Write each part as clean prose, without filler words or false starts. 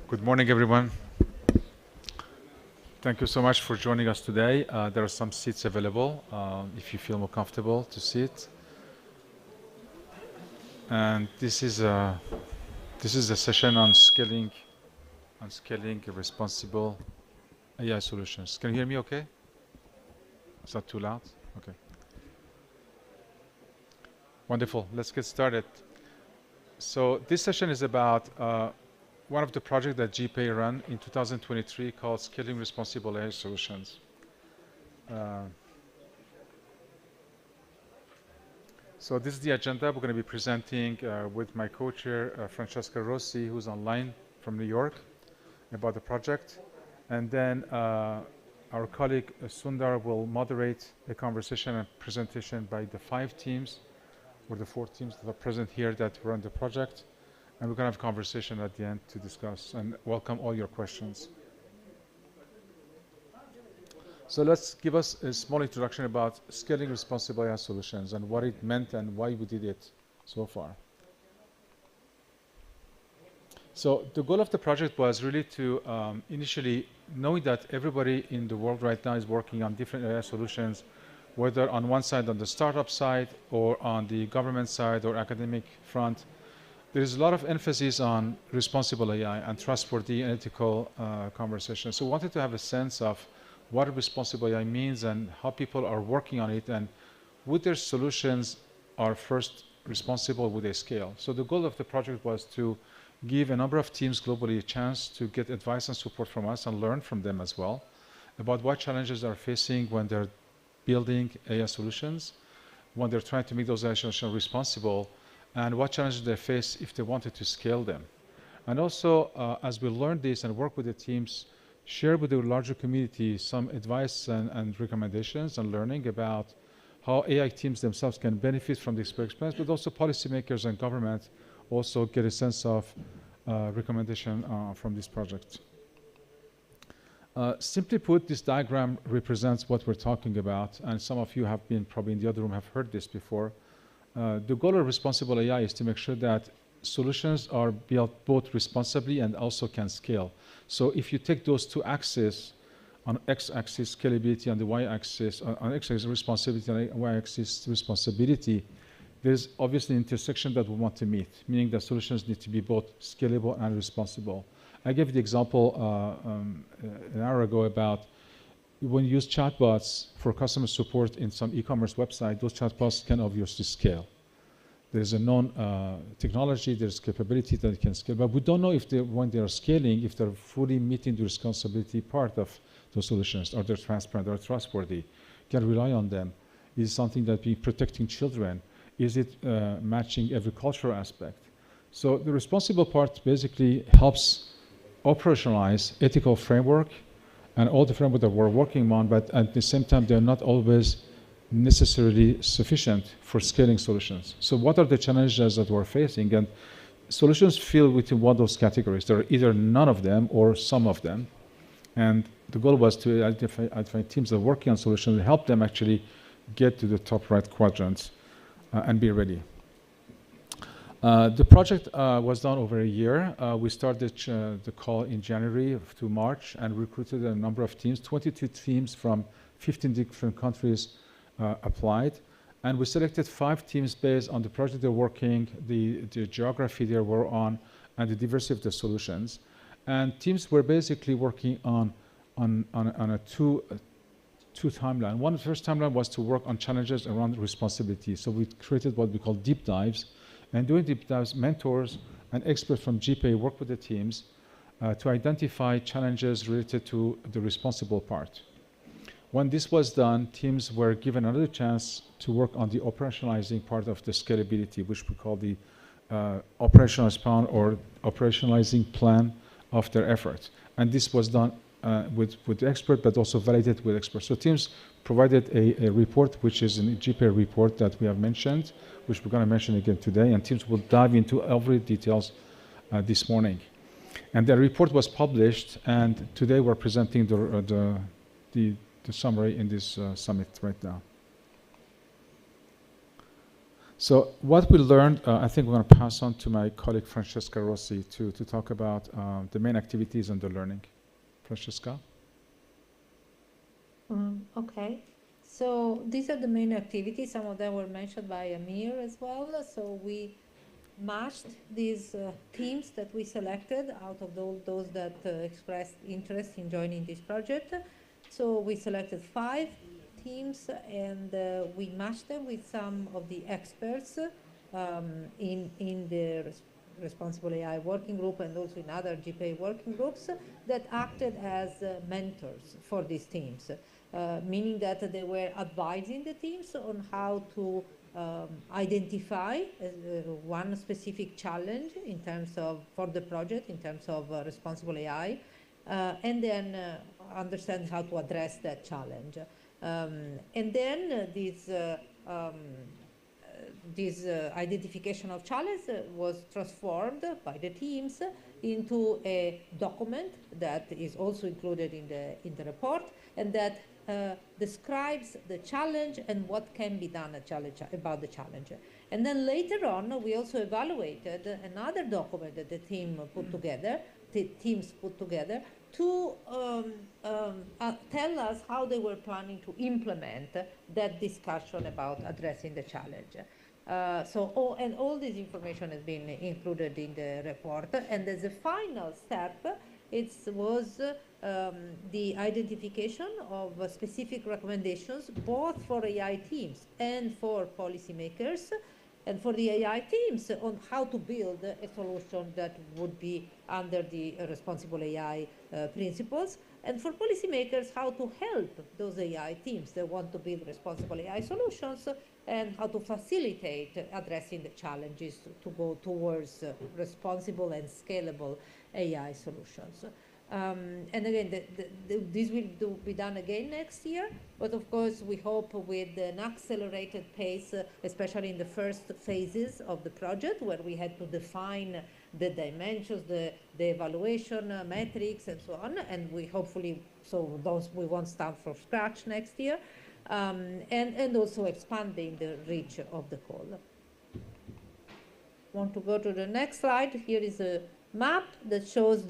Good morning, everyone. Thank you so much for joining us today. There are some seats available if you feel more comfortable to sit. And this is a session on scaling responsible AI solutions. Can you hear me okay? Is that too loud? Okay. Wonderful. Let's get started. So this session is about one of the projects that GPay ran in 2023 called Scaling Responsible AI Solutions. So this is the agenda. We're going to be presenting with my co-chair, Francesca Rossi, who's online from New York, about the project. And then our colleague Sundar will moderate a conversation and presentation by the 5 teams, or the 4 teams that are present here that run the project. And we're going to have a conversation at the end to discuss and welcome all your questions. So let's give us a small introduction about scaling responsible AI solutions and what it meant and why we did it so far. So the goal of the project was really to initially, knowing that everybody in the world right now is working on different AI solutions, whether on one side on the startup side or on the government side or academic front, there is a lot of emphasis on responsible AI and trustworthy and ethical conversation. So we wanted to have a sense of what responsible AI means and how people are working on it, and would their solutions are first responsible, would they scale? So the goal of the project was to give a number of teams globally a chance to get advice and support from us and learn from them as well about what challenges they're facing when they're building AI solutions, when they're trying to make those AI solutions responsible, and what challenges they face if they wanted to scale them. And also, as we learn this and work with the teams, share with the larger community some advice and recommendations and learning about how AI teams themselves can benefit from this experience, but also policymakers and government also get a sense of recommendation from this project. Simply put, this diagram represents what we're talking about, and some of you have been probably in the other room have heard this before. The goal of responsible AI is to make sure that solutions are built both responsibly and also can scale. So if you take those 2 axes, on x-axis scalability and the y-axis, on x-axis responsibility and y-axis responsibility, there's obviously an intersection that we want to meet, meaning that solutions need to be both scalable and responsible. I gave the example an hour ago about when you use chatbots for customer support in some e-commerce website, those chatbots can obviously scale. There's a known technology, there's capability that it can scale, but we don't know if when they are scaling, if they're fully meeting the responsibility part of those solutions, or they're transparent or trustworthy, can rely on them. Is something that be protecting children? Is it matching every cultural aspect? So the responsible part basically helps operationalize ethical framework and all the framework that we're working on, but at the same time, they're not always necessarily sufficient for scaling solutions. So what are the challenges that we're facing? And solutions fall within one of those categories. There are either none of them or some of them. And the goal was to identify teams that are working on solutions and help them actually get to the top right quadrants and be ready. The project was done over a year. We started the call in January to March and recruited a number of teams. 22 teams from 15 different countries applied. And we selected 5 teams based on the project they're working, the geography they were on, and the diversity of the solutions. And teams were basically working on a two timeline. One, the first timeline was to work on challenges around responsibility. So we created what we call deep dives. And doing deep dives, mentors and experts from GPay work with the teams to identify challenges related to the responsible part. When this was done, teams were given another chance to work on the operationalizing part of the scalability, which we call the operational plan or operationalizing plan of their effort. And this was done with the expert, but also validated with experts. So teams provided a report, which is a GPay report that we have mentioned, which we're going to mention again today, and teams will dive into every details this morning. And the report was published, and today we're presenting the summary in this summit right now. So what we learned, I think we're going to pass on to my colleague Francesca Rossi to talk about the main activities and the learning. Francesca? Okay. So these are the main activities. Some of them were mentioned by Amir as well. So we matched these teams that we selected out of those that expressed interest in joining this project. So we selected 5 teams and we matched them with some of the experts in the Responsible AI working group and also in other GPA working groups that acted as mentors for these teams, meaning that they were advising the teams on how to identify one specific challenge in terms of, for the project, in terms of responsible AI, and then understand how to address that challenge. And then this identification of challenge was transformed by the teams into a document that is also included in the report, and that describes the challenge and what can be done about the challenge. And then later on, we also evaluated another document that the teams put together to tell us how they were planning to implement that discussion about addressing the challenge. All this information has been included in the report. And as a final step, it was the identification of specific recommendations, both for AI teams and for policymakers, and for the AI teams on how to build a solution that would be under the responsible AI principles, and for policymakers how to help those AI teams that want to build responsible AI solutions, and how to facilitate addressing the challenges to go towards responsible and scalable AI solutions. And again, this will be done again next year, but of course we hope with an accelerated pace, especially in the first phases of the project, where we had to define the dimensions, the evaluation metrics, and so on, and we hopefully, so those we won't start from scratch next year, and also expanding the reach of the call. Want to go to the next slide? Here is a map that shows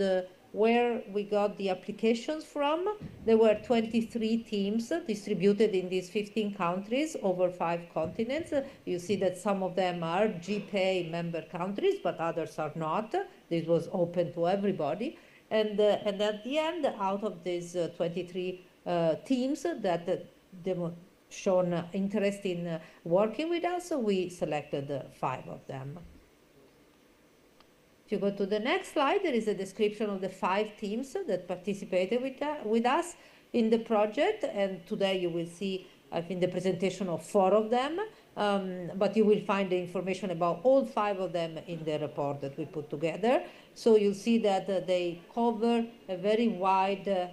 where we got the applications from. There were 23 teams distributed in these 15 countries over 5 continents. You see that some of them are GPA member countries, but others are not. This was open to everybody. And at the end, out of these 23 teams that shown interest in working with us, we selected 5 of them. If you go to the next slide, there is a description of the 5 teams that participated with us in the project. And today you will see, I think, the presentation of 4 of them. But you will find the information about all 5 of them in the report that we put together. So you'll see that they cover a very wide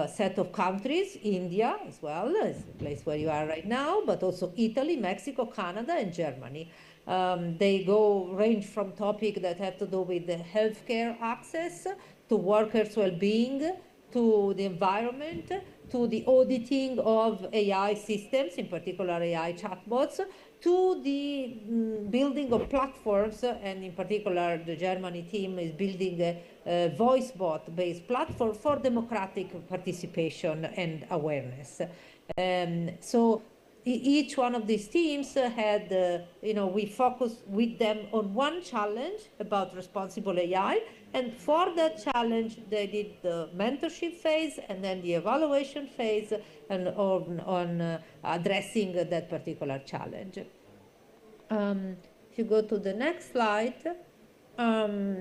set of countries. India as well, is the place where you are right now, but also Italy, Mexico, Canada, and Germany. They range from topics that have to do with the healthcare access, to workers' well-being, to the environment, to the auditing of AI systems, in particular AI chatbots, to the building of platforms, and in particular the Germany team is building a voice bot-based platform for democratic participation and awareness. So each one of these teams had, we focused with them on one challenge about responsible AI. And for that challenge, they did the mentorship phase and then the evaluation phase and on addressing that particular challenge. If you go to the next slide.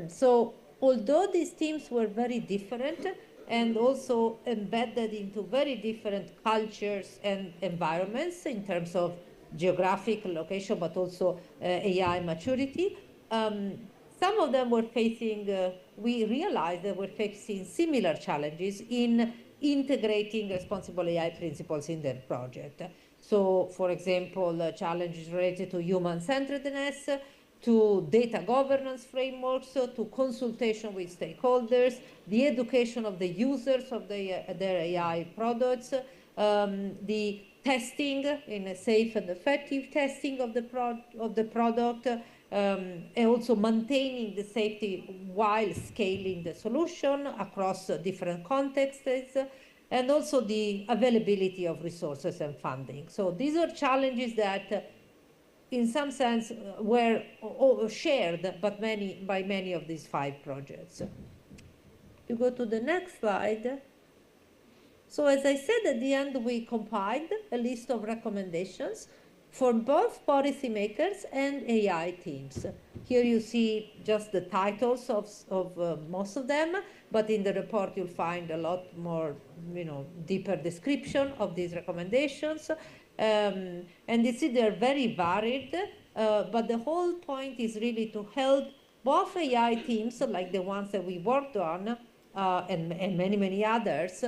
So although these teams were very different, and also embedded into very different cultures and environments in terms of geographic location, but also AI maturity. Some of them were facing, we realized they were facing similar challenges in integrating responsible AI principles in their project. So, for example, challenges related to human-centeredness, to data governance frameworks, to consultation with stakeholders, the education of the users of their AI products, the testing, in a safe and effective testing of the product, and also maintaining the safety while scaling the solution across different contexts, and also the availability of resources and funding. So these are challenges that in some sense were shared by many of these 5 projects. You go to the next slide. So as I said, at the end, we compiled a list of recommendations for both policymakers and AI teams. Here you see just the titles of most of them, but in the report you'll find a lot more, deeper description of these recommendations. And you see they're very varied, but the whole point is really to help both AI teams, like the ones that we worked on, and many, many others,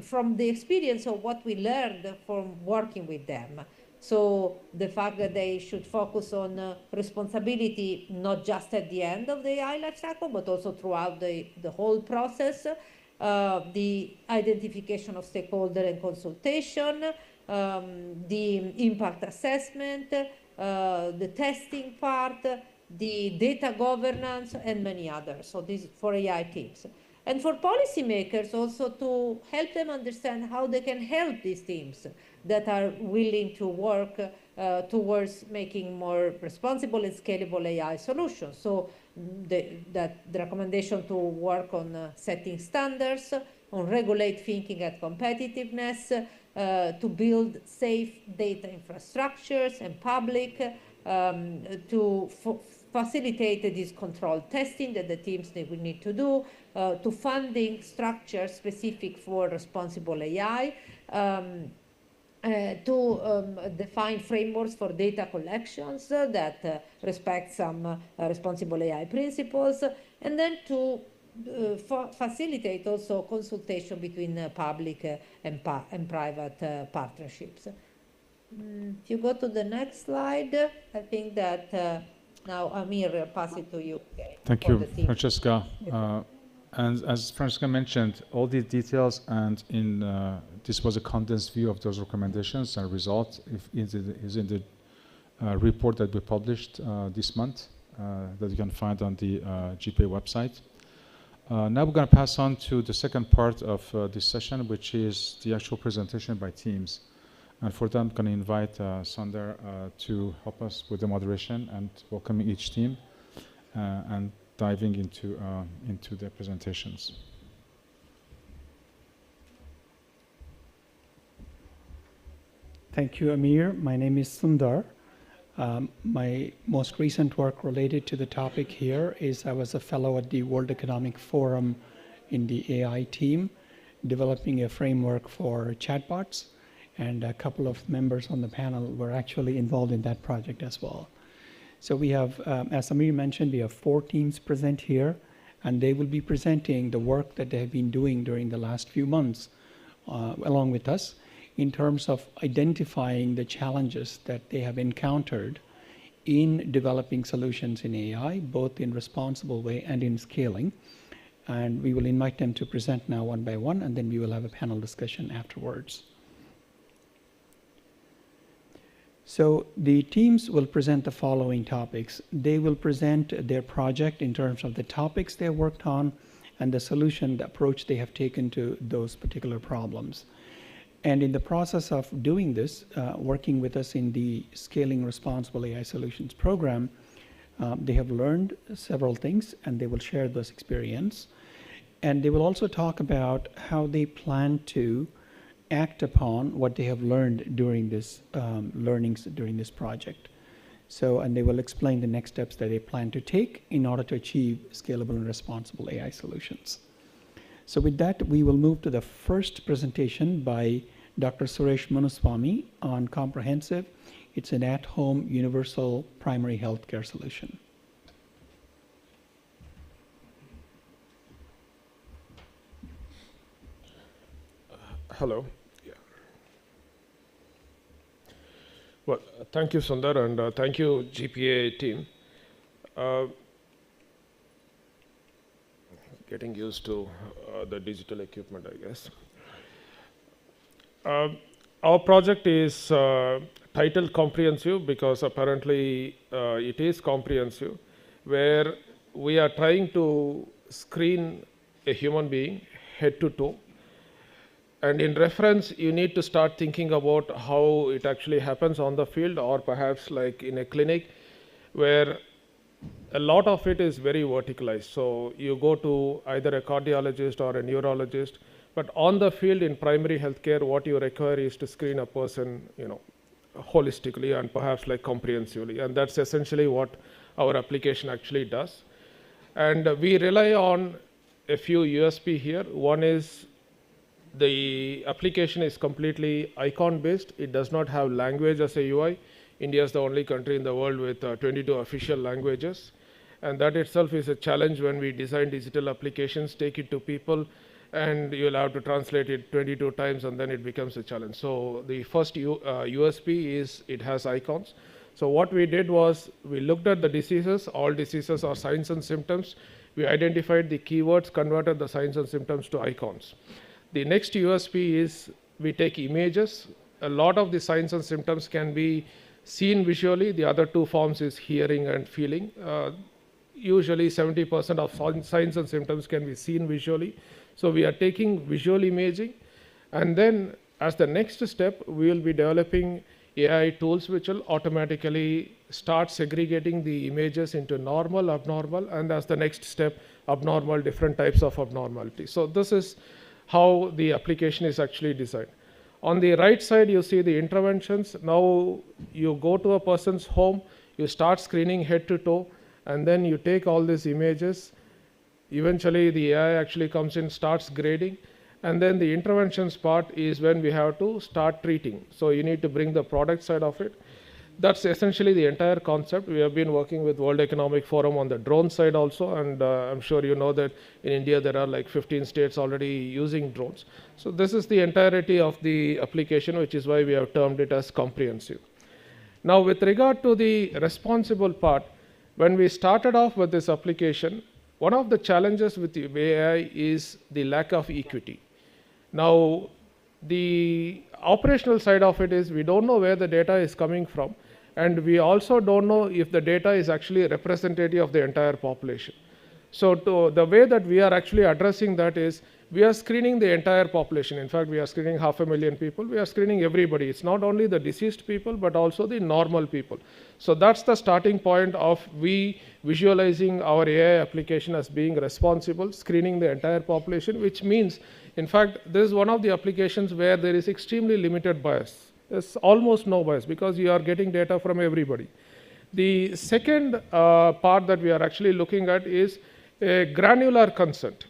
from the experience of what we learned from working with them. So the fact that they should focus on responsibility, not just at the end of the AI lifecycle, but also throughout the whole process, the identification of stakeholder and consultation, the impact assessment, the testing part, the data governance, and many others. So this is for AI teams. And for policymakers also to help them understand how they can help these teams that are willing to work towards making more responsible and scalable AI solutions. So the recommendation to work on setting standards, on regulate thinking and competitiveness, to build safe data infrastructures and public, to facilitate this controlled testing that the teams will need to do, to funding structures specific for responsible AI, to define frameworks for data collections that respect some responsible AI principles, and then to facilitate also consultation between public and private partnerships. If you go to the next slide, I think that now Amir, pass it to you. Thank you, Francesca. And as Francesca mentioned, all the details and this was a condensed view of those recommendations and results is in the report that we published this month that you can find on the GPA website. Now we're going to pass on to the second part of this session, which is the actual presentation by teams. And for that, I'm going to invite Sundar to help us with the moderation and welcoming each team and diving into their presentations. Thank you, Amir. My name is Sundar. My most recent work related to the topic here is I was a fellow at the World Economic Forum in the AI team, developing a framework for chatbots. And a couple of members on the panel were actually involved in that project as well. So we have, as Amir mentioned, we have 4 teams present here, and they will be presenting the work that they have been doing during the last few months along with us in terms of identifying the challenges that they have encountered in developing solutions in AI, both in responsible way and in scaling. And we will invite them to present now one by one, and then we will have a panel discussion afterwards. So the teams will present the following topics. They will present their project in terms of the topics they worked on and the solution, the approach they have taken to those particular problems. And in the process of doing this, working with us in the Scaling Responsible AI Solutions program, they have learned several things and they will share this experience. And they will also talk about how they plan to act upon what they have learned during this learnings during this project. So, and they will explain the next steps that they plan to take in order to achieve scalable and responsible AI solutions. So with that, we will move to the first presentation by Dr. Suresh Manuswamy on Comprehensive. It's an at-home universal primary healthcare solution. Hello. Yeah. Well, thank you, Sundar, and thank you, GPA team. Getting used to the digital equipment, I guess. Our project is titled Comprehensive because apparently it is comprehensive, where we are trying to screen a human being head to toe. And in reference, you need to start thinking about how it actually happens on the field, or perhaps like in a clinic, where a lot of it is very verticalized. So you go to either a cardiologist or a neurologist, but on the field in primary healthcare, what you require is to screen a person, holistically and perhaps like comprehensively. And that's essentially what our application actually does. And we rely on a few USP here. One is the application is completely icon based. It does not have language as a UI. India is the only country in the world with 22 official languages. And that itself is a challenge when we design digital applications, take it to people, and you'll have to translate it 22 times, and then it becomes a challenge. So the first USP is it has icons. So what we did was we looked at the diseases. All diseases are signs and symptoms. We identified the keywords, converted the signs and symptoms to icons. The next USP is we take images. A lot of the signs and symptoms can be seen visually. The other two forms is hearing and feeling. Usually 70% of signs and symptoms can be seen visually. So we are taking visual imaging, and then as the next step, we will be developing AI tools which will automatically start segregating the images into normal, abnormal, and as the next step, abnormal, different types of abnormality. So this is how the application is actually designed. On the right side, you see the interventions. Now you go to a person's home, you start screening head to toe, and then you take all these images. Eventually, the AI actually comes in, starts grading, and then the interventions part is when we have to start treating. So you need to bring the product side of it. That's essentially the entire concept. We have been working with World Economic Forum on the drone side also, and I'm sure you know that in India there are like 15 states already using drones. So this is the entirety of the application, which is why we have termed it as comprehensive. Now, with regard to the responsible part, when we started off with this application, one of the challenges with the AI is the lack of equity. Now, the operational side of it is we don't know where the data is coming from, and we also don't know if the data is actually representative of the entire population. So the way that we are actually addressing that is we are screening the entire population. In fact, we are screening 500,000 people. We are screening everybody. It's not only the deceased people, but also the normal people. So that's the starting point of we visualizing our AI application as being responsible, screening the entire population, which means, in fact, this is one of the applications where there is extremely limited bias. There's almost no bias because you are getting data from everybody. The second part that we are actually looking at is a granular consent.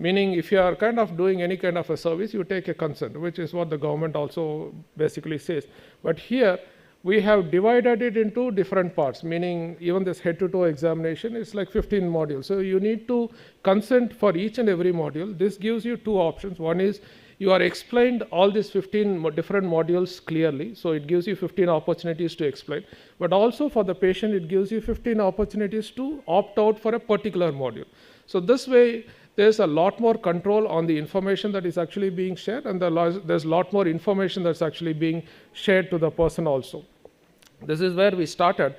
Meaning if you are kind of doing any kind of a service, you take a consent, which is what the government also basically says. But here, we have divided it into different parts, meaning even this head-to-toe examination is like 15 modules. So you need to consent for each and every module. This gives you two options. One is you are explained all these 15 different modules clearly. So it gives you 15 opportunities to explain. But also for the patient, it gives you 15 opportunities to opt out for a particular module. So this way, there's a lot more control on the information that is actually being shared, and there's a lot more information that's actually being shared to the person also. This is where we started,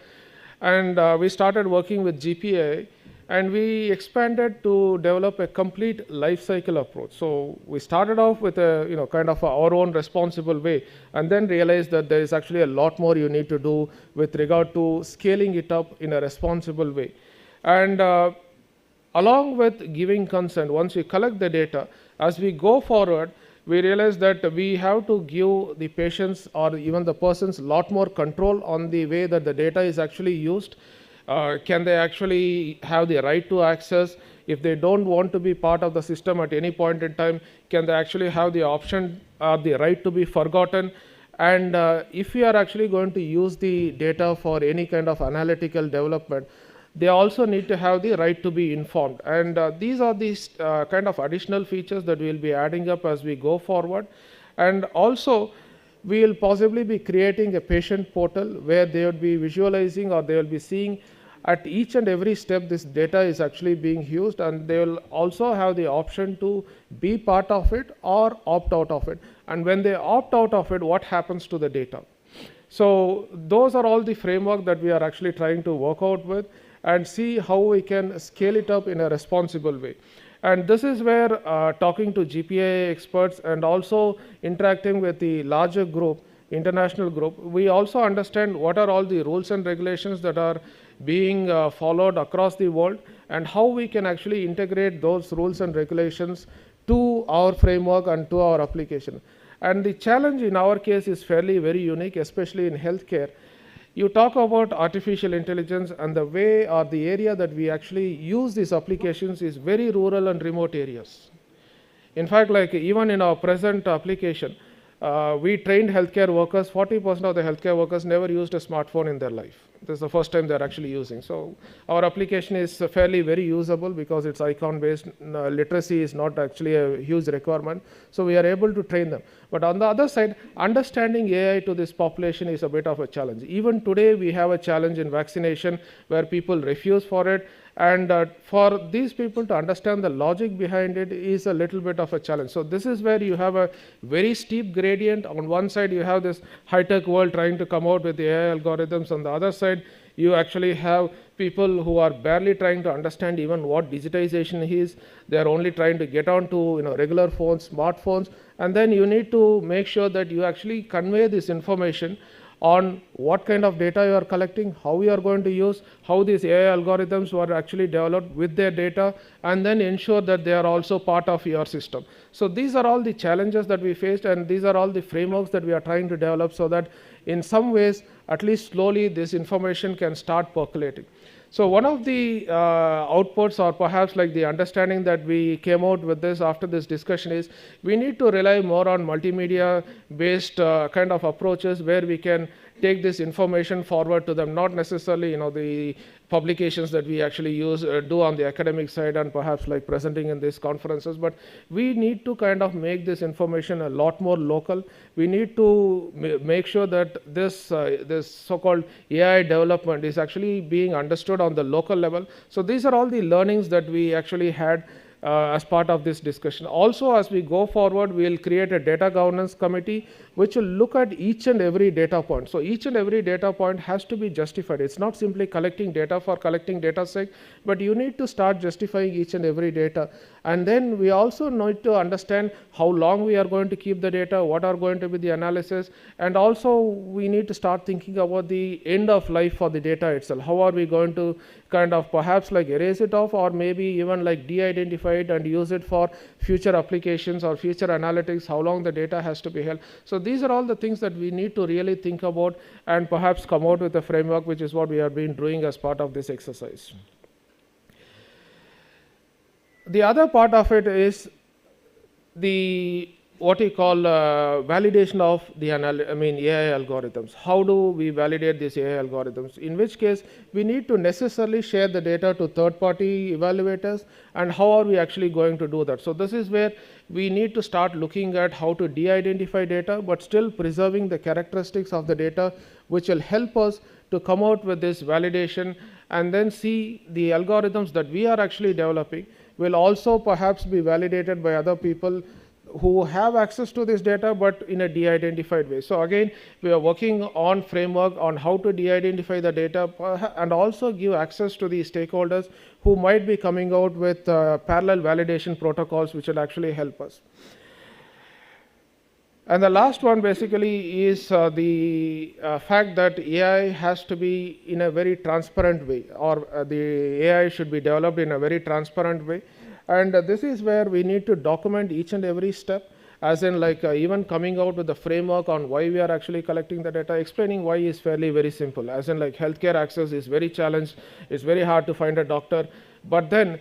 and we started working with GPA, and we expanded to develop a complete life cycle approach. So we started off with a kind of our own responsible way, and then realized that there is actually a lot more you need to do with regard to scaling it up in a responsible way. And along with giving consent, once we collect the data, as we go forward, we realize that we have to give the patients or even the persons a lot more control on the way that the data is actually used. Can they actually have the right to access? If they don't want to be part of the system at any point in time, can they actually have the option or the right to be forgotten? And if we are actually going to use the data for any kind of analytical development, they also need to have the right to be informed. And these are these kind of additional features that we'll be adding up as we go forward. And also, we will possibly be creating a patient portal where they will be visualizing or they will be seeing at each and every step this data is actually being used, and they will also have the option to be part of it or opt out of it. And when they opt out of it, what happens to the data? So those are all the framework that we are actually trying to work out with and see how we can scale it up in a responsible way. And this is where talking to GPA experts and also interacting with the larger group, international group, we also understand what are all the rules and regulations that are being followed across the world, and how we can actually integrate those rules and regulations to our framework and to our application. And the challenge in our case is fairly very unique, especially in healthcare. You talk about artificial intelligence, and the way or the area that we actually use these applications is very rural and remote areas. In fact, like even in our present application, we trained healthcare workers. 40% of the healthcare workers never used a smartphone in their life. This is the first time they're actually using. So our application is fairly very usable because it's icon-based. Literacy is not actually a huge requirement. So we are able to train them. But on the other side, understanding AI to this population is a bit of a challenge. Even today, we have a challenge in vaccination where people refuse for it. And for these people to understand the logic behind it is a little bit of a challenge. So this is where you have a very steep gradient. On one side, you have this high-tech world trying to come out with the AI algorithms. On the other side, you actually have people who are barely trying to understand even what digitization is. They are only trying to get onto regular phones, smartphones. And then you need to make sure that you actually convey this information on what kind of data you are collecting, how you are going to use, how these AI algorithms were actually developed with their data, and then ensure that they are also part of your system. So these are all the challenges that we faced, and these are all the frameworks that we are trying to develop so that in some ways, at least slowly, this information can start percolating. So one of the outputs, or perhaps like the understanding that we came out with this after this discussion, is we need to rely more on multimedia based kind of approaches where we can take this information forward to them, not necessarily the publications that we actually do on the academic side and perhaps like presenting in these conferences, but we need to kind of make this information a lot more local. We need to make sure that this so-called AI development is actually being understood on the local level. So these are all the learnings that we actually had as part of this discussion. Also, as we go forward, we will create a data governance committee which will look at each and every data point. So each and every data point has to be justified. It's not simply collecting data for collecting data's sake, but you need to start justifying each and every data. And then we also need to understand how long we are going to keep the data, what are going to be the analysis, and also we need to start thinking about the end of life for the data itself. How are we going to kind of perhaps like erase it off, or maybe even like de-identify it and use it for future applications or future analytics, how long the data has to be held. So these are all the things that we need to really think about and perhaps come out with a framework, which is what we have been doing as part of this exercise. The other part of it is the what we call validation of the AI algorithms. How do we validate these AI algorithms? In which case, we need to necessarily share the data to third-party evaluators, and how are we actually going to do that? So this is where we need to start looking at how to de-identify data, but still preserving the characteristics of the data, which will help us to come out with this validation, and then see the algorithms that we are actually developing will also perhaps be validated by other people who have access to this data, but in a de-identified way. So again, we are working on framework on how to de-identify the data and also give access to the stakeholders who might be coming out with parallel validation protocols, which will actually help us. And the last one basically is the fact that AI has to be in a very transparent way, or the AI should be developed in a very transparent way. And this is where we need to document each and every step, as in like even coming out with the framework on why we are actually collecting the data. Explaining why is fairly very simple, as in like healthcare access is very challenged, it's very hard to find a doctor, but then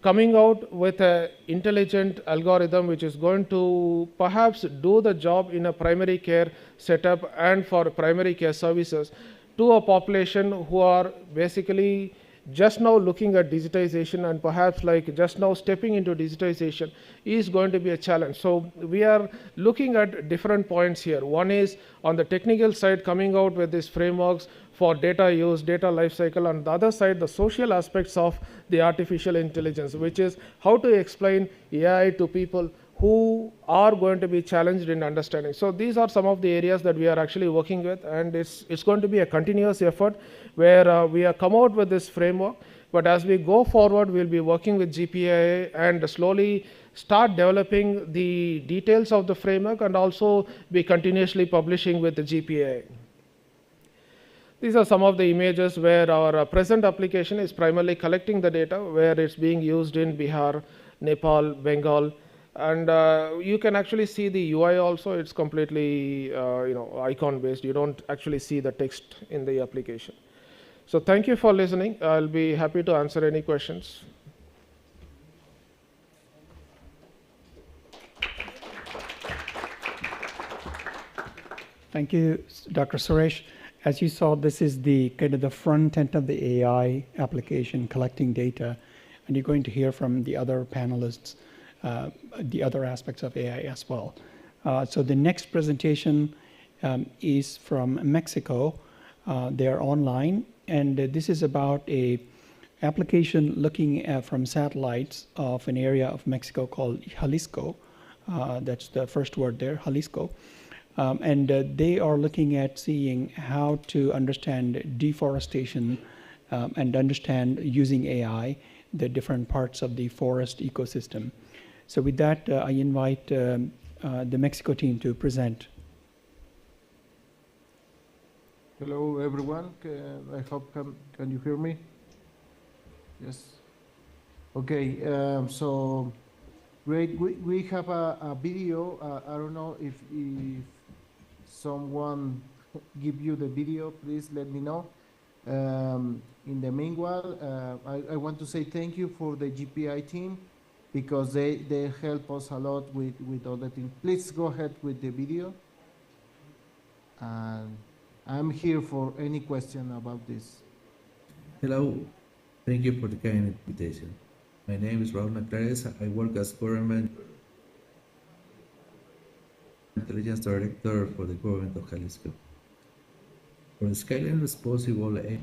coming out with an intelligent algorithm which is going to perhaps do the job in a primary care setup and for primary care services to a population who are basically just now looking at digitization and perhaps like just now stepping into digitization is going to be a challenge. So we are looking at different points here. One is on the technical side, coming out with these frameworks for data use, data lifecycle, and the other side, the social aspects of the artificial intelligence, which is how to explain AI to people who are going to be challenged in understanding. So these are some of the areas that we are actually working with, and it's going to be a continuous effort where we have come out with this framework. But as we go forward, we'll be working with GPIA and slowly start developing the details of the framework and also be continuously publishing with the GPIA. These are some of the images where our present application is primarily collecting the data, where it's being used in Bihar, Nepal, Bengal, and you can actually see the UI also. It's completely icon based. You don't actually see the text in the application. So thank you for listening. I'll be happy to answer any questions. Thank you, Dr. Suresh. As you saw, this is the kind of the front end of the AI application, collecting data, and you're going to hear from the other panelists the other aspects of AI as well. So the next presentation is from Mexico. They are online, and this is about a application looking at from satellites of an area of Mexico called Jalisco. That's the first word there, Jalisco. And they are looking at seeing how to understand deforestation and understand using AI the different parts of the forest ecosystem. So with that, I invite the Mexico team to present. Hello, everyone. I hope can you hear me? Yes. Okay. So great. We have a video. I don't know if someone give you the video. Please let me know. In the meanwhile, I want to say thank you for the GPI team, because they help us a lot with all the things. Please go ahead with the video. And I'm here for any question about this. Hello, thank you for the kind invitation. My name is Raul Naclares. I work as Government Intelligence Director for the Government of Jalisco. For scaling responsible AI,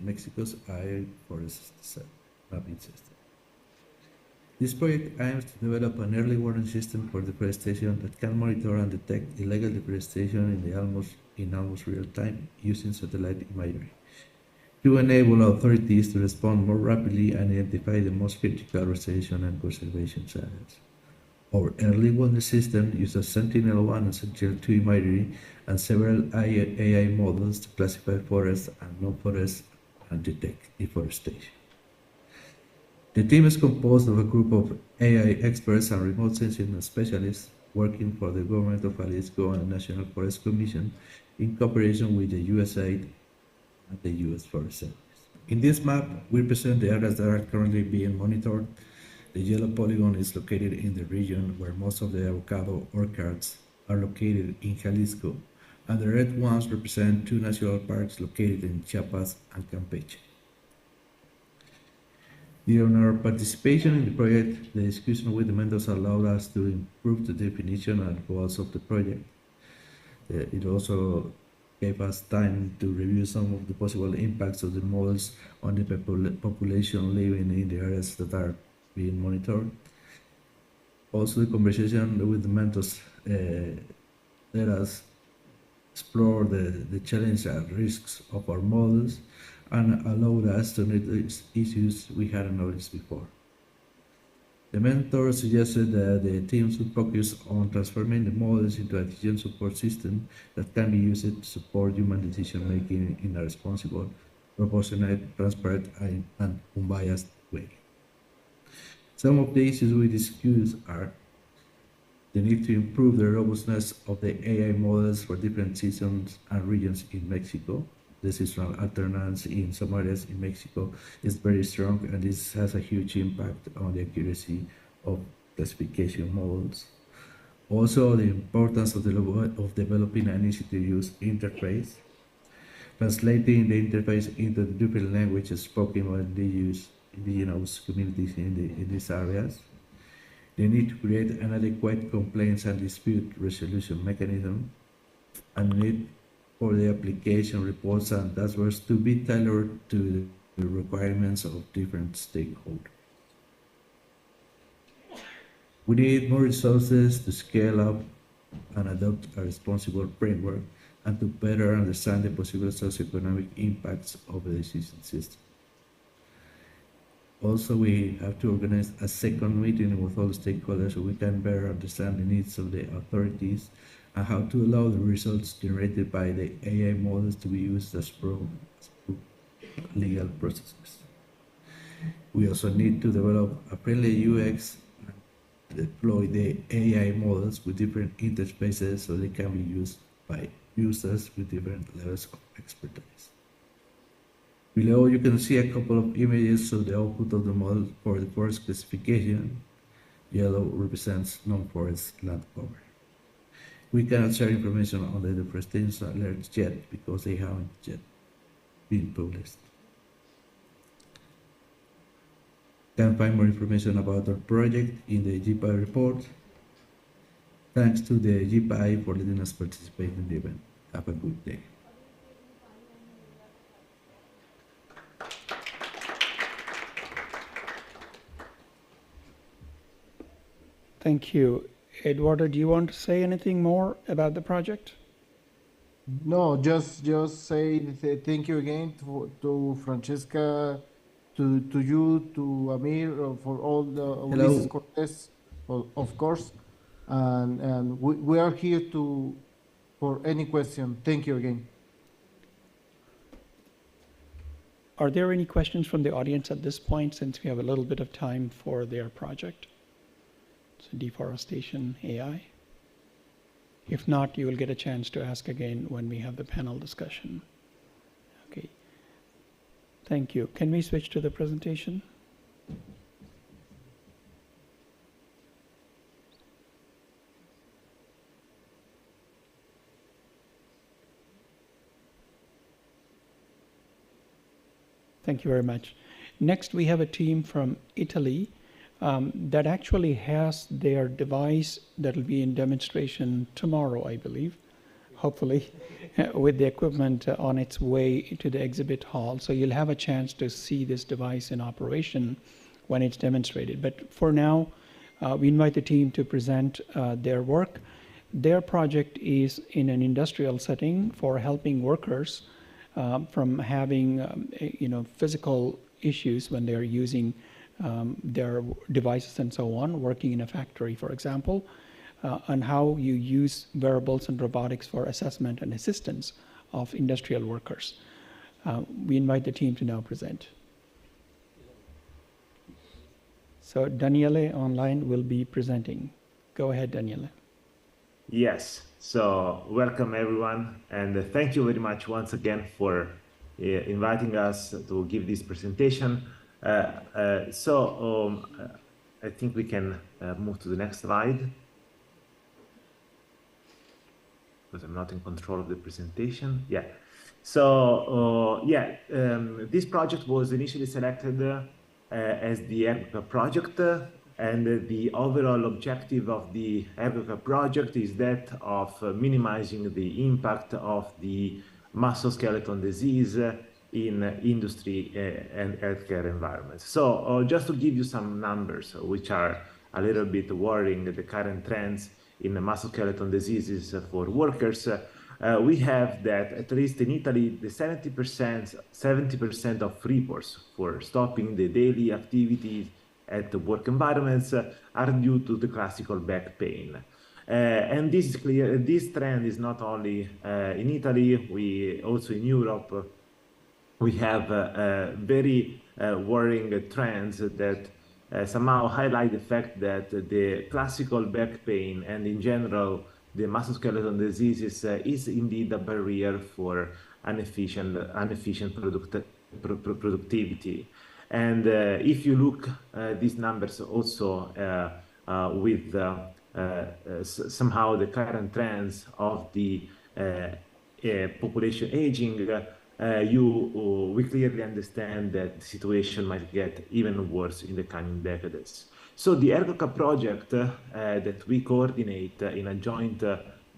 Mexico's AI forest mapping system. This project aims to develop an early warning system for deforestation that can monitor and detect illegal deforestation in almost real time using satellite imagery to enable authorities to respond more rapidly and identify the most critical restoration and conservation areas. Our early warning system uses Sentinel-1 and Sentinel-2 imagery and several AI models to classify forests and non-forests and detect deforestation. The team is composed of a group of AI experts and remote sensing specialists working for the Government of Jalisco and National Forest Commission in cooperation with the USAID and the US Forest Service. In this map, we present the areas that are currently being monitored. The yellow polygon is located in the region where most of the avocado orchards are located in Jalisco, and the red ones represent two national parks located in Chiapas and Campeche. During our participation in the project, the discussion with the mentors allowed us to improve the definition and goals of the project. It also gave us time to review some of the possible impacts of the models on the population living in the areas that are being monitored. Also, the conversation with the mentors let us explore the challenges and risks of our models and allowed us to notice issues we hadn't noticed before. The mentor suggested that the teams would focus on transforming the models into a decision support system that can be used to support human decision making in a responsible, proportionate, transparent, and unbiased way. Some of the issues we discussed are the need to improve the robustness of the AI models for different seasons and regions in Mexico. The seasonal alternance in some areas in Mexico is very strong, and this has a huge impact on the accuracy of classification models. Also, the importance of developing an easy-to-use interface, translating the interface into the different languages spoken by indigenous communities in these areas. The need to create an adequate complaints and dispute resolution mechanism. and need for the application reports and dashboards to be tailored to the requirements of different stakeholders. We need more resources to scale up and adopt a responsible framework and to better understand the possible socioeconomic impacts of the decision system. Also, we have to organize a second meeting with all stakeholders so we can better understand the needs of the authorities and how to allow the results generated by the AI models to be used as proof legal processes. We also need to develop a friendly UX and deploy the AI models with different interfaces so they can be used by users with different levels of expertise. Below you can see a couple of images of the output of the model for the forest classification. Yellow represents non-forest land cover. We cannot share information on the deforestation alerts yet because they haven't yet been published. You can find more information about our project in the GPI report. Thanks to the GPI for letting us participate in the event. Have a good day. Thank you. Eduardo, do you want to say anything more about the project? No, just say thank you again to Francesca, to you, to Amir, for all the Ulises Cortez, of course, and we are here for any question. Thank you again. Are there any questions from the audience at this point, since we have a little bit of time for their project? So deforestation AI. If not, you will get a chance to ask again when we have the panel discussion. Okay. Thank you. Can we switch to the presentation? Thank you very much. Next, we have a team from Italy that actually has their device that will be in demonstration tomorrow, I believe, hopefully, with the equipment on its way to the exhibit hall. So you'll have a chance to see this device in operation when it's demonstrated. But for now, we invite the team to present their work. Their project is in an industrial setting for helping workers from having physical issues when they're using their devices and so on, working in a factory, for example, and how you use wearables and robotics for assessment and assistance of industrial workers. We invite the team to now present. So Daniele online will be presenting. Go ahead, Daniele. Yes, so welcome everyone, and thank you very much once again for inviting us to give this presentation. I think we can move to the next slide, because I'm not in control of the presentation. Yeah. So this project was initially selected as the ERGOCA project, and the overall objective of the ERGOCA project is that of minimizing the impact of the musculoskeletal disease in industry and healthcare environments. So just to give you some numbers, which are a little bit worrying, the current trends in the musculoskeletal diseases for workers, we have that at least in Italy, the 70% of reports for stopping the daily activities at the work environments are due to the classical back pain. And this is clear. This trend is not only in Italy, we also in Europe, we have very worrying trends that somehow highlight the fact that the classical back pain and in general the musculoskeletal diseases is indeed a barrier for efficient productivity. And if you look at these numbers also with somehow the current trends of the population aging, we clearly understand that the situation might get even worse in the coming decades. So the ERGOCA project that we coordinate in a joint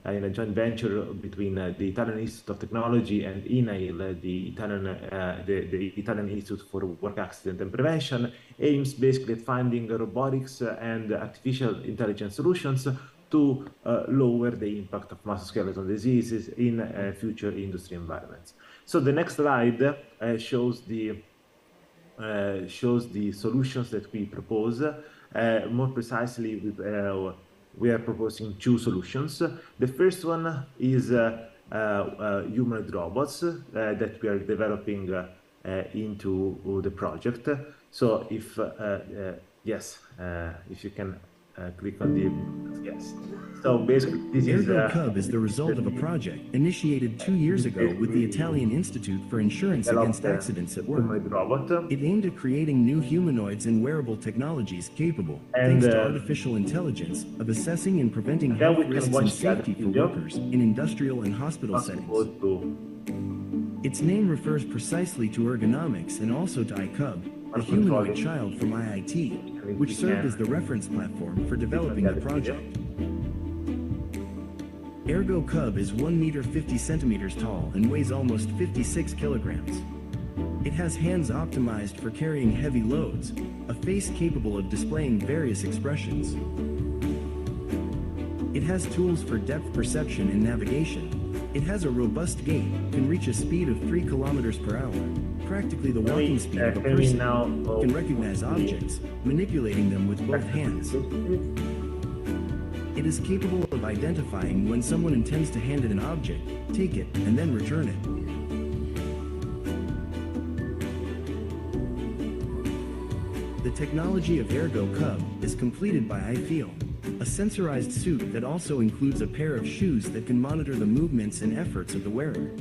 in a joint venture between the Italian Institute of Technology and INAIL, the Italian Institute for Work Accident and Prevention, aims basically at finding robotics and artificial intelligence solutions to lower the impact of musculoskeletal diseases in future industry environments. So the next slide shows the solutions that we propose. More precisely, we are proposing two solutions. The first one is humanoid robots that we are developing into the project. So if yes, if you can click on the yes. So basically, this is ErgoCub is the result of a project initiated 2 years ago with the Italian Institute for Insurance Against Accidents at Work. robot. It aimed at creating new humanoids and wearable technologies capable, thanks to artificial intelligence, of assessing and preventing health we can risks and watch that safety for video. workers in industrial and hospital settings. Its name refers precisely to ergonomics and also to iCub, a humanoid child from IIT, which served as the reference platform for developing the project. ErgoCub is 1 meter 50 centimeters tall and weighs almost 56 kilograms. It has hands optimized for carrying heavy loads, a face capable of displaying various expressions. It has tools for depth perception and navigation. It has a robust gait, can reach a speed of 3 kilometers per hour, practically the walking speed of a person, can recognize objects, manipulating them with both hands. It is capable of identifying when someone intends to hand it an object, take it, and then return it. The technology of ErgoCub is completed by iFeel, a sensorized suit that also includes a pair of shoes that can monitor the movements and efforts of the wearer.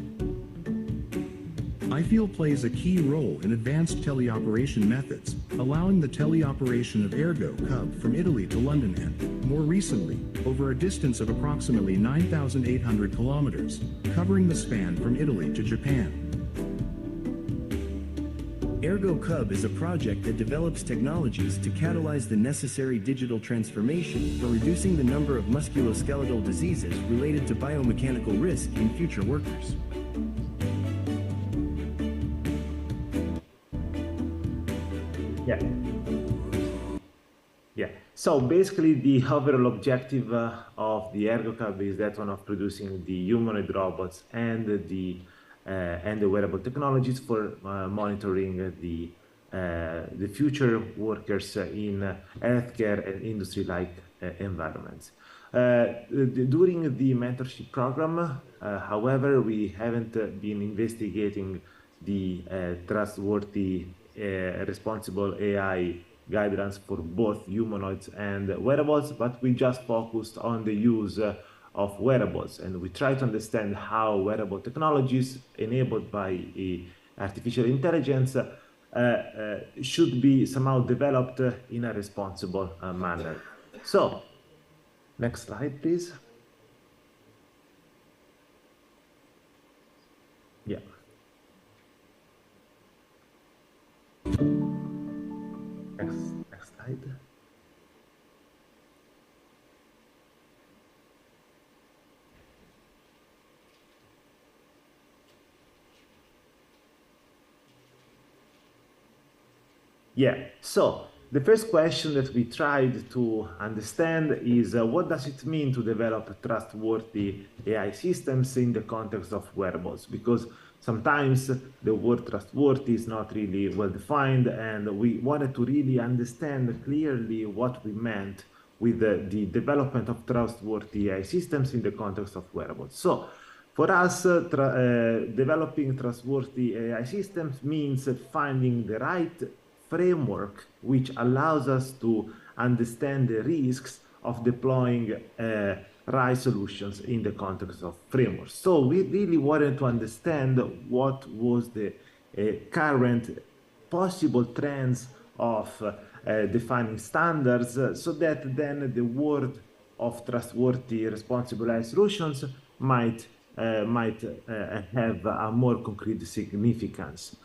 iFeel plays a key role in advanced teleoperation methods, allowing the teleoperation of ErgoCub from Italy to London and, more recently, over a distance of approximately 9,800 kilometers, covering the span from Italy to Japan. ErgoCub is a project that develops technologies to catalyze the necessary digital transformation for reducing the number of musculoskeletal diseases related to biomechanical risk in future workers. Yeah. So basically, the overall objective of the ErgoCub is that one of producing the humanoid robots and the wearable technologies for monitoring the future workers in healthcare and industry-like environments. During the mentorship program, however, we haven't been investigating the trustworthy responsible AI guidelines for both humanoids and wearables, but we just focused on the use of wearables, and we try to understand how wearable technologies enabled by artificial intelligence should be somehow developed in a responsible manner. So, next slide, please. Yeah. Next slide. Yeah, so the first question that we tried to understand is what does it mean to develop trustworthy AI systems in the context of wearables? Because sometimes the word trustworthy is not really well defined, and we wanted to really understand clearly what we meant with the development of trustworthy AI systems in the context of wearables. So for us, developing trustworthy AI systems means finding the right framework which allows us to understand the risks of deploying right solutions in the context of frameworks. So we really wanted to understand what was the current possible trends of defining standards, so that then the word of trustworthy responsible AI solutions might have a more concrete significance.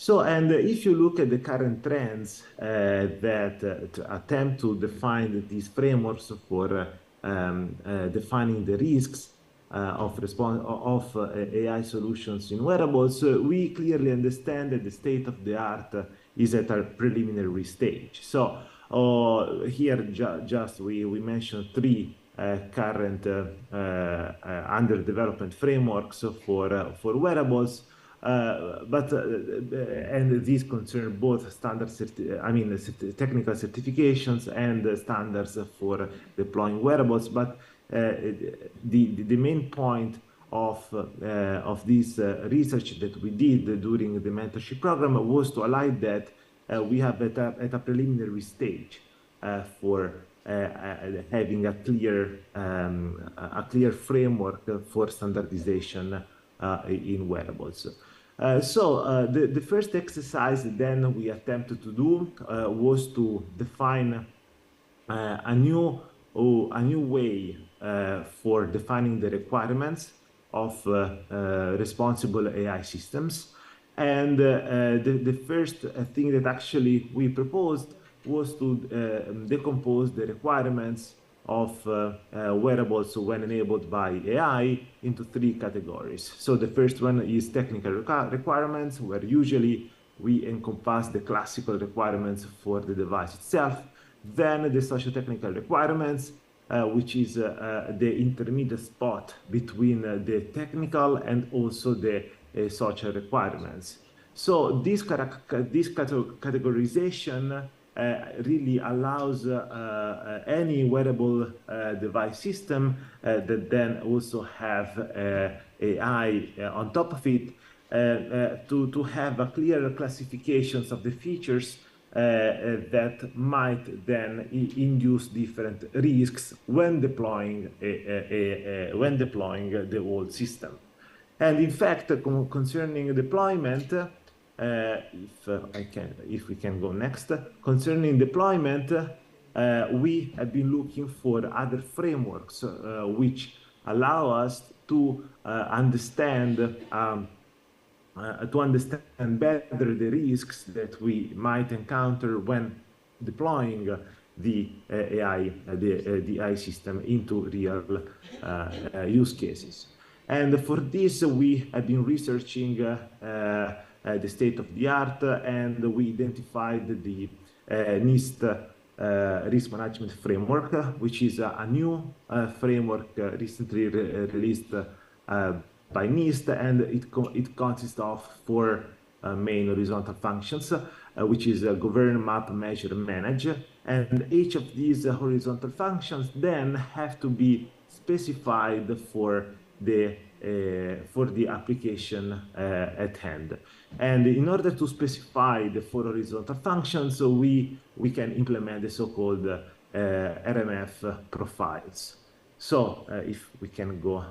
So, and if you look at the current trends that attempt to define these frameworks for defining the risks, AI solutions in wearables, we clearly understand that the state of the art is at a preliminary stage. So here just we mentioned three current under development frameworks for wearables. And these concern both technical certifications and standards for deploying wearables. But the main point of this research that we did during the mentorship program was to highlight that we have at a preliminary stage for having a clear framework for standardization in wearables. So the first exercise then we attempted to do was to define a new way for defining the requirements of responsible AI systems. And the first thing that actually we proposed was to decompose the requirements of wearables when enabled by AI into three categories. So the first one is technical requirements, where usually we encompass the classical requirements for the device itself. Then the socio-technical requirements, which is the intermediate spot between the technical and also the social requirements. So this categorization really allows any wearable device system that then also have AI on top of it to have a clear classifications of the features that might then induce different risks when deploying the whole system. And in fact, concerning deployment, if we can go next, concerning deployment, we have been looking for other frameworks which allow us to understand better the risks that we might encounter when deploying the AI system into real use cases. And for this, we have been researching the state of the art, and we identified the NIST risk management framework, which is a new framework recently released by NIST, and it consists of four main horizontal functions, which is govern, map, measure, manage. And each of these horizontal functions then have to be specified for the application at hand. And in order to specify the four horizontal functions, we can implement the so-called RMF profiles. So if we can go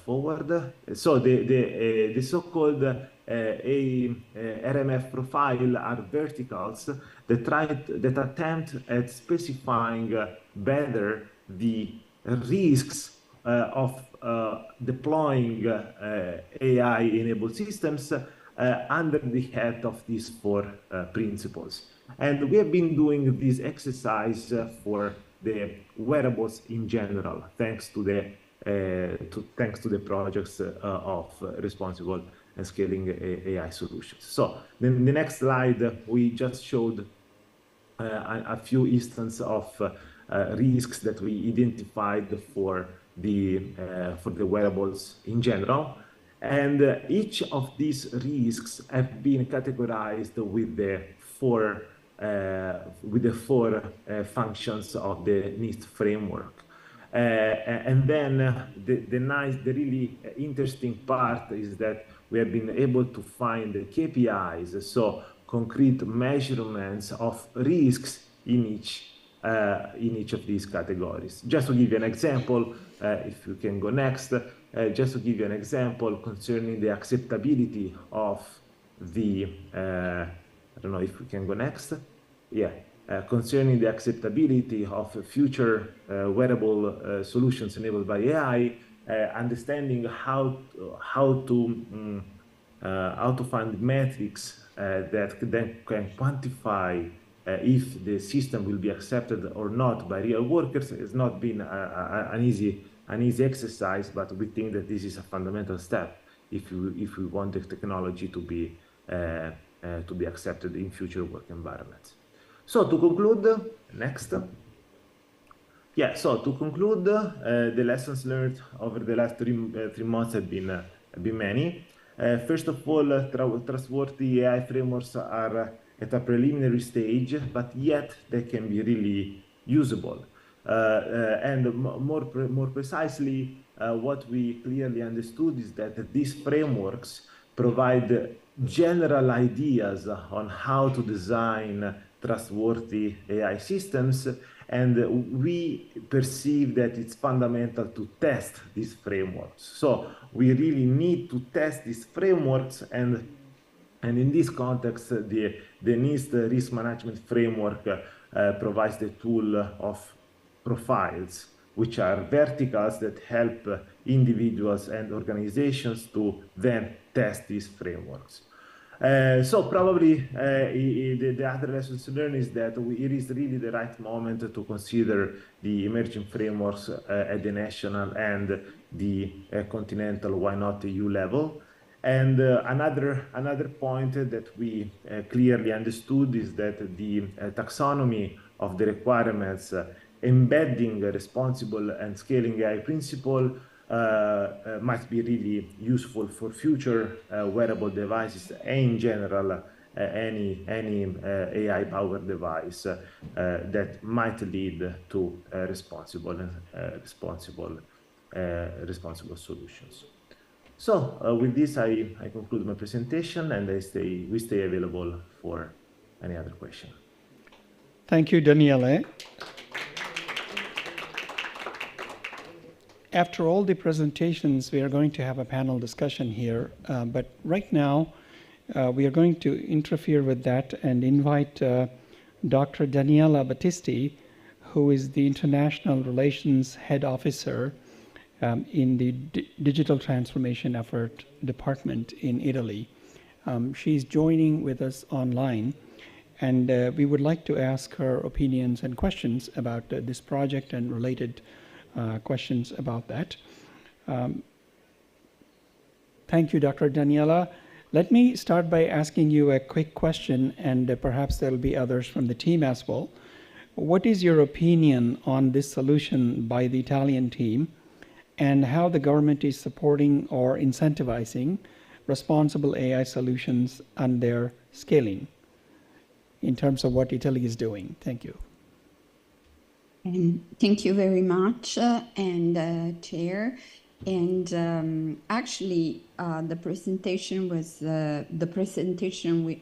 forward. So the so-called RMF profile are verticals that attempt at specifying better the risks of deploying AI-enabled systems under the head of these four principles. And we have been doing this exercise for the wearables in general, thanks to the projects of responsible and scaling AI solutions. So the next slide, we just showed a few instances of risks that we identified for the wearables in general. And each of these risks have been categorized with the four functions of the NIST framework. And then the really interesting part is that we have been able to find the KPIs, so concrete measurements of risks in each of these categories. Just to give you an example, if you can go next, just to give you an example concerning the acceptability of the, I don't know if we can go next. Yeah, concerning the acceptability of future wearable solutions enabled by AI, understanding how to find metrics that then can quantify if the system will be accepted or not by real workers has not been an easy an easy exercise, but we think that this is a fundamental step if we want the technology to be accepted in future work environments. So to conclude, next. Yeah, so to conclude, the lessons learned over the last three months have been many. First of all, trustworthy AI frameworks are at a preliminary stage, but yet they can be really usable. And more precisely, what we clearly understood is that these frameworks provide general ideas on how to design trustworthy AI systems, and we perceive that it's fundamental to test these frameworks. So we really need to test these frameworks, and in this context, the NIST risk management framework provides the tool of profiles, which are verticals that help individuals and organizations to then test these frameworks. So probably the other lessons learned is that it is really the right moment to consider the emerging frameworks at the national and the continental, why not EU level. And another point that we clearly understood is that the taxonomy of the requirements embedding a responsible and scaling AI principle might be really useful for future wearable devices and in general any AI-powered device that might lead to responsible solutions. So with this, I conclude my presentation, and we stay available for any other question. Thank you, Daniele. After all the presentations, we are going to have a panel discussion here, but right now we are going to interfere with that and invite Dr. Daniela Battisti, who is the International Relations Head Officer in the Digital Transformation Effort Department in Italy. She's joining with us online, and we would like to ask her opinions and questions about this project and related questions about that. Thank you, Dr. Daniela. Let me start by asking you a quick question, and perhaps there'll be others from the team as well. What is your opinion on this solution by the Italian team, and how the government is supporting or incentivizing responsible AI solutions and their scaling in terms of what Italy is doing? Thank you. Thank you very much, Chair. And actually, the presentation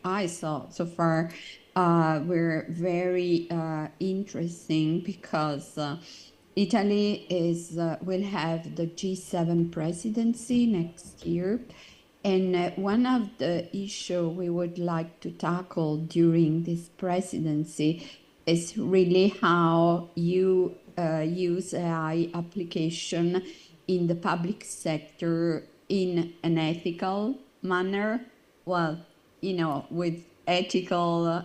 I saw so far were very interesting, because Italy will have the G7 presidency next year. And one of the issues we would like to tackle during this presidency is really how you use AI application in the public sector in an ethical manner. Well, with ethical,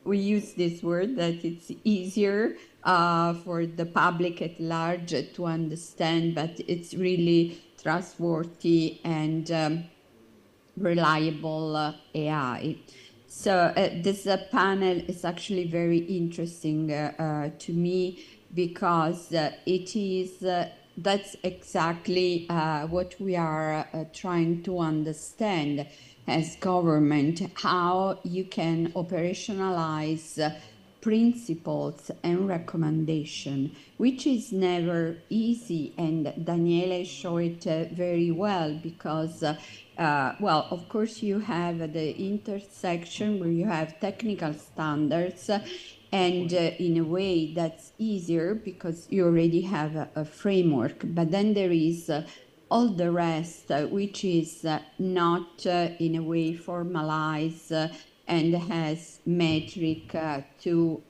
we use this word that it's easier for the public at large to understand, but it's really trustworthy and reliable AI. So this panel is actually very interesting to me, because that's exactly what we are trying to understand as government, how you can operationalize principles and recommendation, which is never easy. And Daniele showed it very well, because well, of course, you have the intersection where you have technical standards, and in a way that's easier because you already have a framework. But then there is all the rest, which is not in a way formalized and has metric to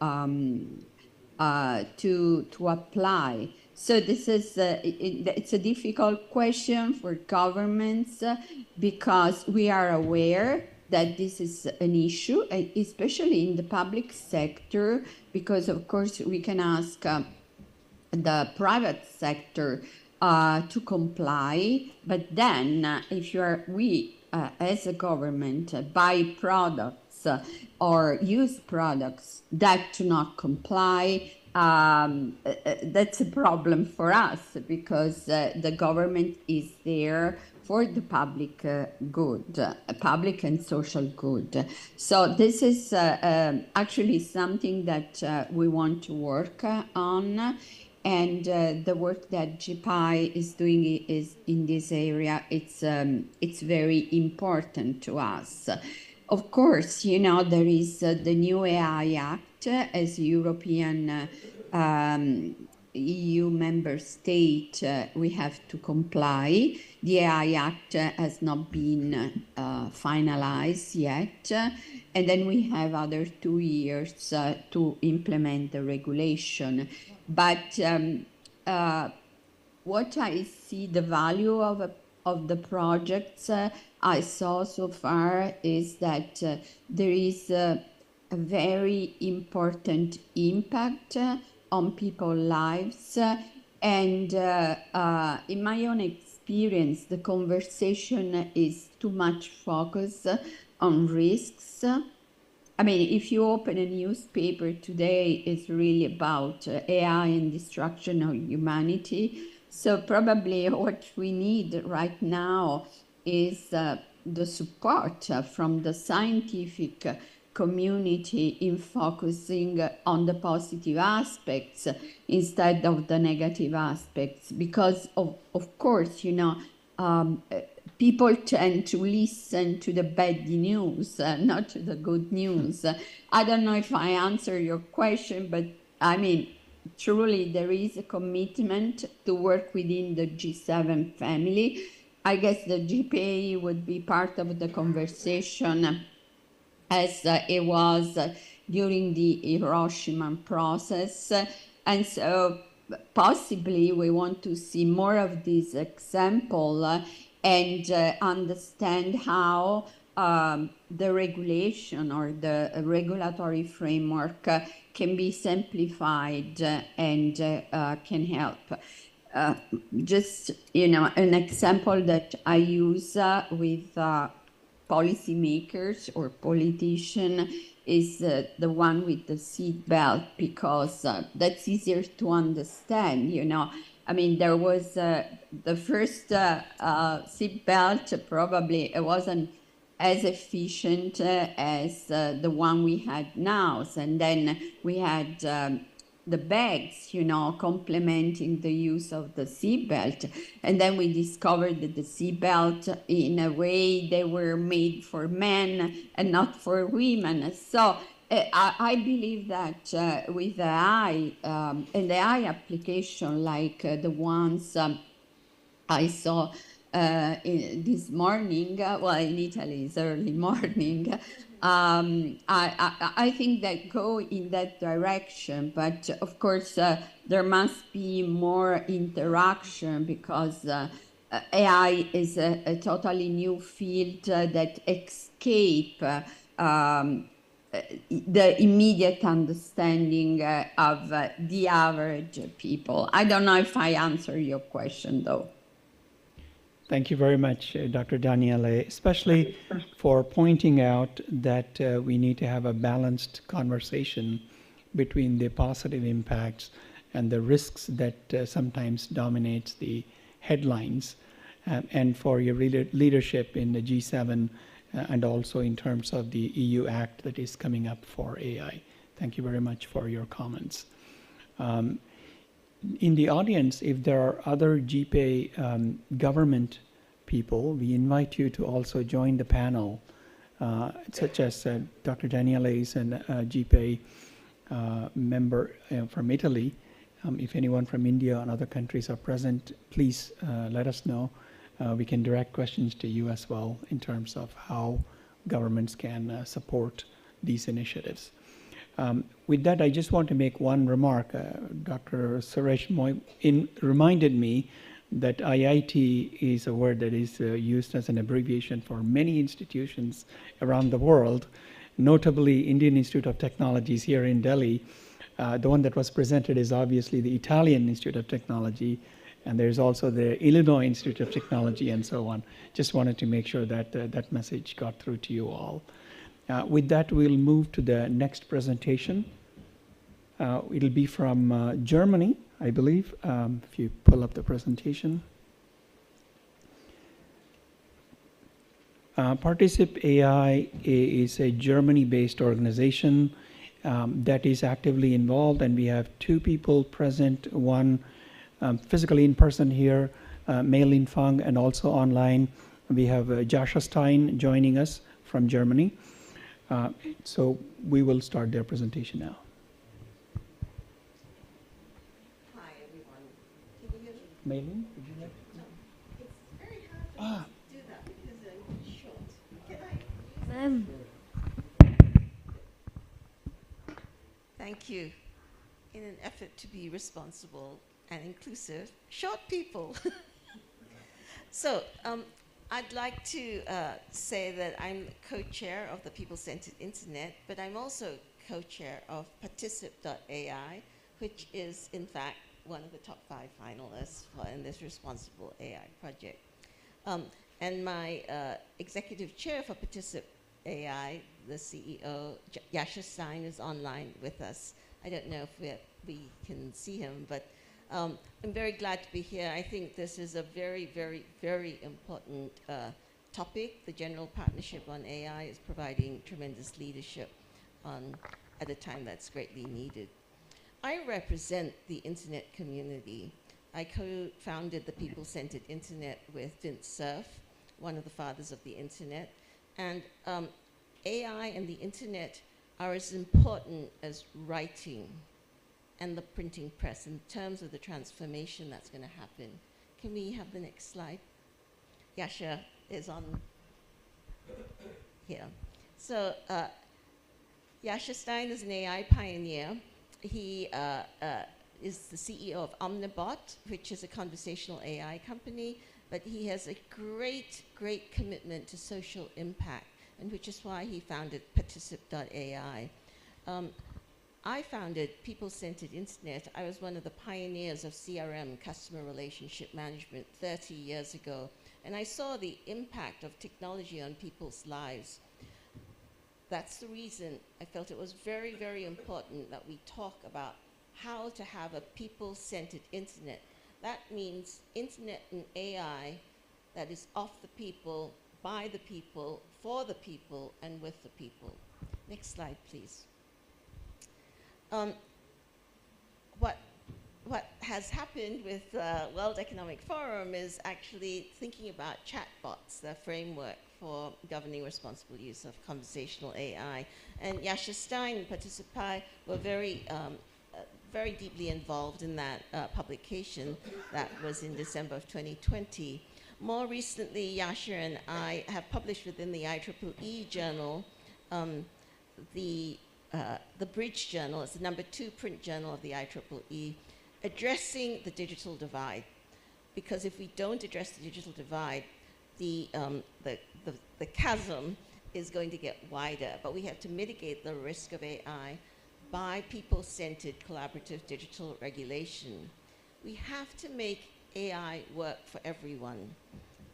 apply. So this is it's a difficult question for governments, because we are aware that this is an issue, especially in the public sector, because of course we can ask the private sector to comply, but then if we as a government buy products or use products that do not comply, that's a problem for us, because the government is there for the public good, public and social good. So this is actually something that we want to work on. And the work that GPI is doing is in this area. It's very important to us. Of course, you know, there is the new AI Act. As European EU member state, we have to comply. The AI Act has not been finalized yet. And then we have other 2 years to implement the regulation. But what I see the value of the projects I saw so far is that there is a very important impact on people's lives. And in my own experience, the conversation is too much focused on risks. I mean, if you open a newspaper today, it's really about AI and destruction of humanity. So probably what we need right now is the support from the scientific community in focusing on the positive aspects instead of the negative aspects. Because of course, you know, people tend to listen to the bad news, not to the good news. I don't know if I answer your question, but I mean, truly there is a commitment to work within the G7 family. I guess the GPA would be part of the conversation as it was during the Hiroshima process. And so possibly we want to see more of this example and understand how the regulation or the regulatory framework can be simplified and can help. Just, you know, an example that I use with policymakers or politicians is the one with the seat belt, because that's easier to understand, you know. I mean, there was the first seat belt, probably it wasn't as efficient as the one we had now. And then we had the bags, you know, complementing the use of the seatbelt. And then we discovered that the seatbelt, in a way, they were made for men and not for women. So I believe that with AI and AI application like the ones I saw this morning, well, in Italy it's early morning, I think that go in that direction. But of course, there must be more interaction, because AI is a totally new field that escape the immediate understanding of the average people. I don't know if I answer your question, though. Thank you very much, Dr. Daniele, especially for pointing out that we need to have a balanced conversation between the positive impacts and the risks that sometimes dominates the headlines, and for your leadership in the G7 and also in terms of the EU Act that is coming up for AI. Thank you very much for your comments. In the audience, if there are other GPay government people, we invite you to also join the panel, such as Dr. Daniele is a GPay member from Italy. If anyone from India and other countries are present, please let us know. We can direct questions to you as well in terms of how governments can support these initiatives. With that, I just want to make one remark. Dr. Suresh reminded me that IIT is a word that is used as an abbreviation for many institutions around the world, notably Indian Institute of Technologies here in Delhi. The one that was presented is obviously the Italian Institute of Technology, and there's also the Illinois Institute of Technology and so on. Just wanted to make sure that that message got through to you all. With that, we'll move to the next presentation. It'll be from Germany, I believe, if you pull up the presentation. Particip AI is a Germany-based organization that is actively involved, and we have two people present, one physically in person here, Mei-Lin Fang, and also online we have Jascha Stein joining us from Germany. So we will start their presentation now. Hi everyone. Can you hear me? Mei-Lin, would you like to? No, it's very hard for me to do that because I'm short. Can I? Thank you. In an effort to be responsible and inclusive, short people. So, I'd like to say that I'm co-chair of the People-Centered Internet, but I'm also co-chair of Particip.ai, which is, in fact, one of the top 5 finalists in this responsible AI project. And my executive chair for Particip.ai, the CEO, Jascha Stein, is online with us. I don't know if we can see him, but I'm very glad to be here. I think this is a very, very, very important topic. The General Partnership on AI is providing tremendous leadership at a time that's greatly needed. I represent the internet community. I co-founded the People-Centered Internet with Vint Cerf, one of the fathers of the internet. And AI and the internet are as important as writing and the printing press in terms of the transformation that's going to happen. Can we have the next slide? Jascha is on here. So Jascha Stein is an AI pioneer. He is the CEO of Omnibot, which is a conversational AI company, but he has a great, great commitment to social impact, and which is why he founded Particip.ai. I founded People-Centered Internet. I was one of the pioneers of CRM, customer relationship management, 30 years ago, and I saw the impact of technology on people's lives. That's the reason I felt it was very, very important that we talk about how to have a people-centered internet. That means internet and AI that is of the people, by the people, for the people, and with the people. Next slide, please. What has happened with World Economic Forum is actually thinking about chatbots, the framework for governing responsible use of conversational AI. And Jascha Stein and Particip.ai were very deeply involved in that publication that was in December of 2020. More recently, Jascha and I have published within the IEEE journal the Bridge Journal. It's the #2 print journal of the IEEE, addressing the digital divide. Because if we don't address the digital divide, the chasm is going to get wider. But we have to mitigate the risk of AI by people-centered collaborative digital regulation. We have to make AI work for everyone.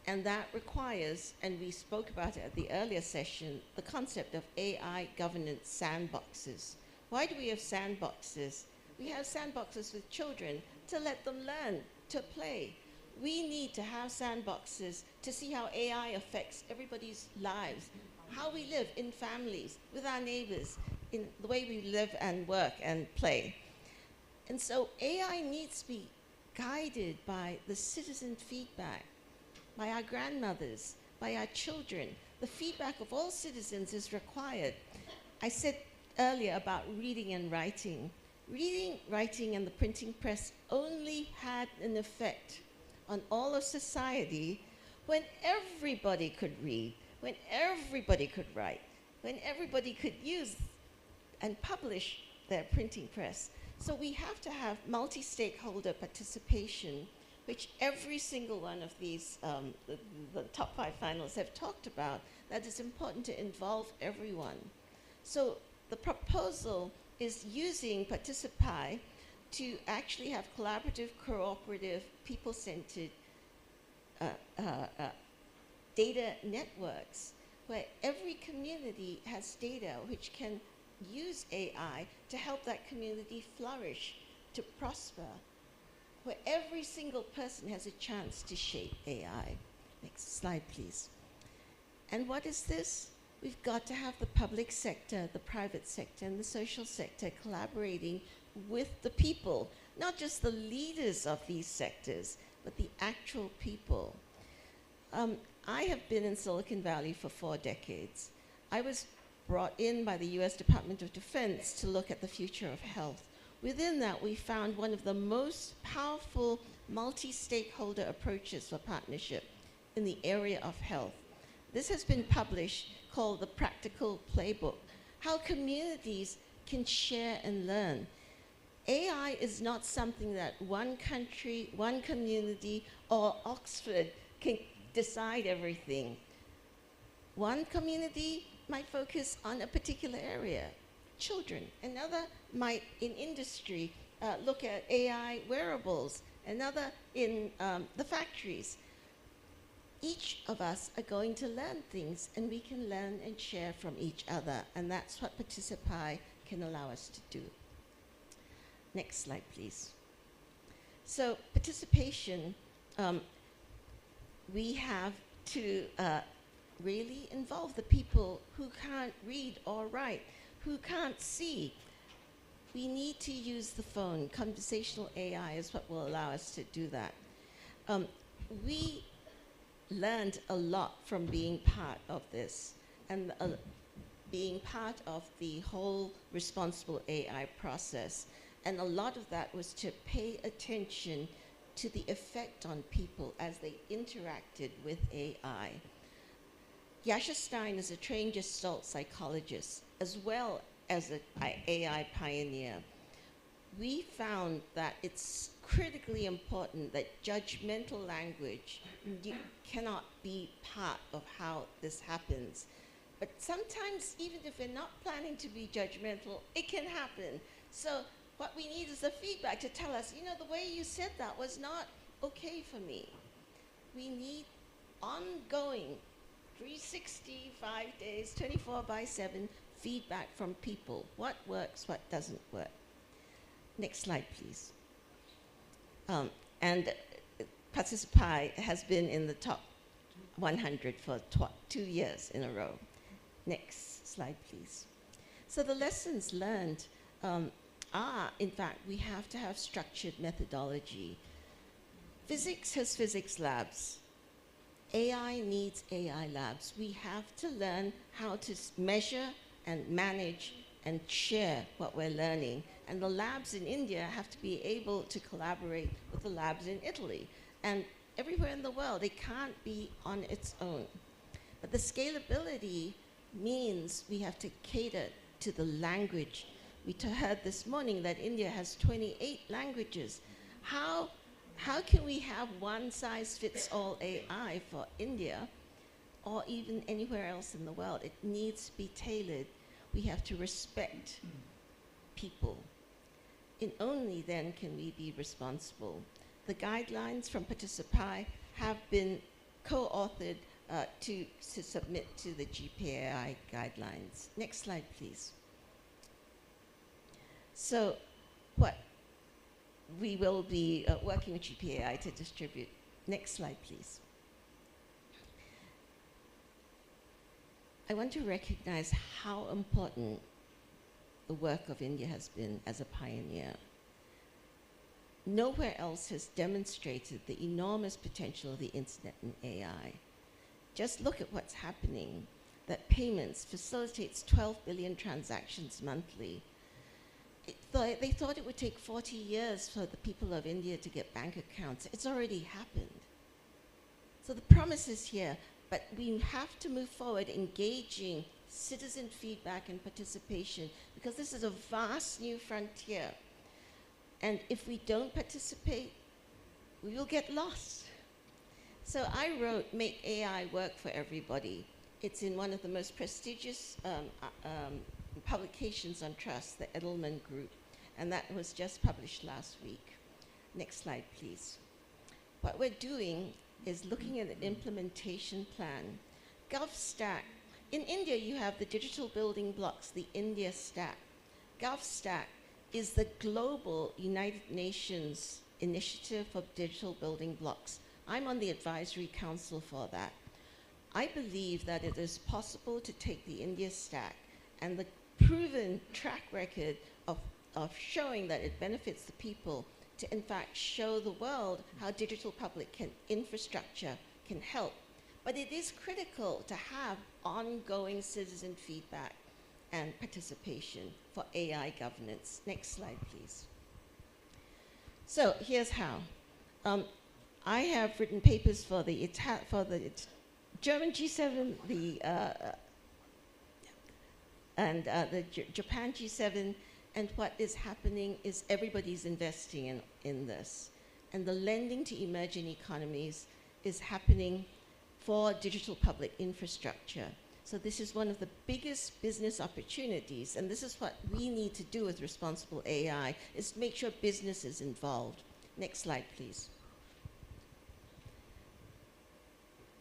And that requires, and we spoke about it at the earlier session, the concept of AI governance sandboxes. Why do we have sandboxes? We have sandboxes with children to let them learn, to play. We need to have sandboxes to see how AI affects everybody's lives, how we live in families, with our neighbors, in the way we live and work and play. And so AI needs to be guided by the citizen feedback, by our grandmothers, by our children. The feedback of all citizens is required. I said earlier about reading and writing. Reading, writing, and the printing press only had an effect on all of society when everybody could read, when everybody could write, when everybody could use and publish their printing press. So we have to have multi-stakeholder participation, which every single one of these, the top 5 finalists have talked about, that it's important to involve everyone. So the proposal is using Participy to actually have collaborative, cooperative, people-centered data networks where every community has data which can use AI to help that community flourish, to prosper, where every single person has a chance to shape AI. Next slide, please. And what is this? We've got to have the public sector, the private sector, and the social sector collaborating with the people, not just the leaders of these sectors, but the actual people. I have been in Silicon Valley for 4 decades. I was brought in by the US Department of Defense to look at the future of health. Within that, we found one of the most powerful multi-stakeholder approaches for partnership in the area of health. This has been published, called the Practical Playbook, how communities can share and learn. AI is not something that one country, one community, or Oxford can decide everything. One community might focus on a particular area, children. Another might, in industry, look at AI wearables. Another in the factories. Each of us are going to learn things, and we can learn and share from each other. And that's what Participy can allow us to do. Next slide, please. So participation, we have to really involve the people who can't read or write, who can't see. We need to use the phone. Conversational AI is what will allow us to do that. We learned a lot from being part of this and being part of the whole responsible AI process. And a lot of that was to pay attention to the effect on people as they interacted with AI. Yasha Stein is a trained Gestalt psychologist as well as an AI pioneer. We found that it's critically important that judgmental language cannot be part of how this happens. But sometimes, even if we're not planning to be judgmental, it can happen. So what we need is the feedback to tell us, you know, the way you said that was not okay for me. We need ongoing 365 days, 24/7 feedback from people. What works, what doesn't work. Next slide, please. And Participy has been in the top 100 for 2 years in a row. Next slide, please. So the lessons learned are, in fact, we have to have structured methodology. Physics has physics labs. AI needs AI labs. We have to learn how to measure and manage and share what we're learning. And the labs in India have to be able to collaborate with the labs in Italy. And everywhere in the world, it can't be on its own. But the scalability means we have to cater to the language. We heard this morning that India has 28 languages. How can we have one-size-fits-all AI for India or even anywhere else in the world? It needs to be tailored. We have to respect people. And only then can we be responsible. The guidelines from Participy have been co-authored to submit to the GPAI guidelines. Next slide, please. So what we will be working with GPAI to distribute. Next slide, please. I want to recognize how important the work of India has been as a pioneer. Nowhere else has demonstrated the enormous potential of the internet and AI. Just look at what's happening, that payments facilitates 12 billion transactions monthly. They thought it would take 40 years for the people of India to get bank accounts. It's already happened. So the promise is here, but we have to move forward engaging citizen feedback and participation because this is a vast new frontier. And if we don't participate, we will get lost. So I wrote Make AI Work for Everybody. It's in one of the most prestigious Publications on Trust, the Edelman Group, and that was just published last week. Next slide, please. What we're doing is looking at an implementation plan. GovStack. In India, you have the digital building blocks, the India Stack. GovStack is the global United Nations initiative for digital building blocks. I'm on the advisory council for that. I believe that it is possible to take the India Stack and the proven track record of showing that it benefits the people to in fact show the world how digital public infrastructure can help. But it is critical to have ongoing citizen feedback and participation for AI governance. Next slide, please. So here's how. I have written papers for the German G7, the Japan G7, and what is happening is everybody's investing in this. And the lending to emerging economies is happening for digital public infrastructure. So this is one of the biggest business opportunities, and this is what we need to do with responsible AI, is make sure business is involved. Next slide, please.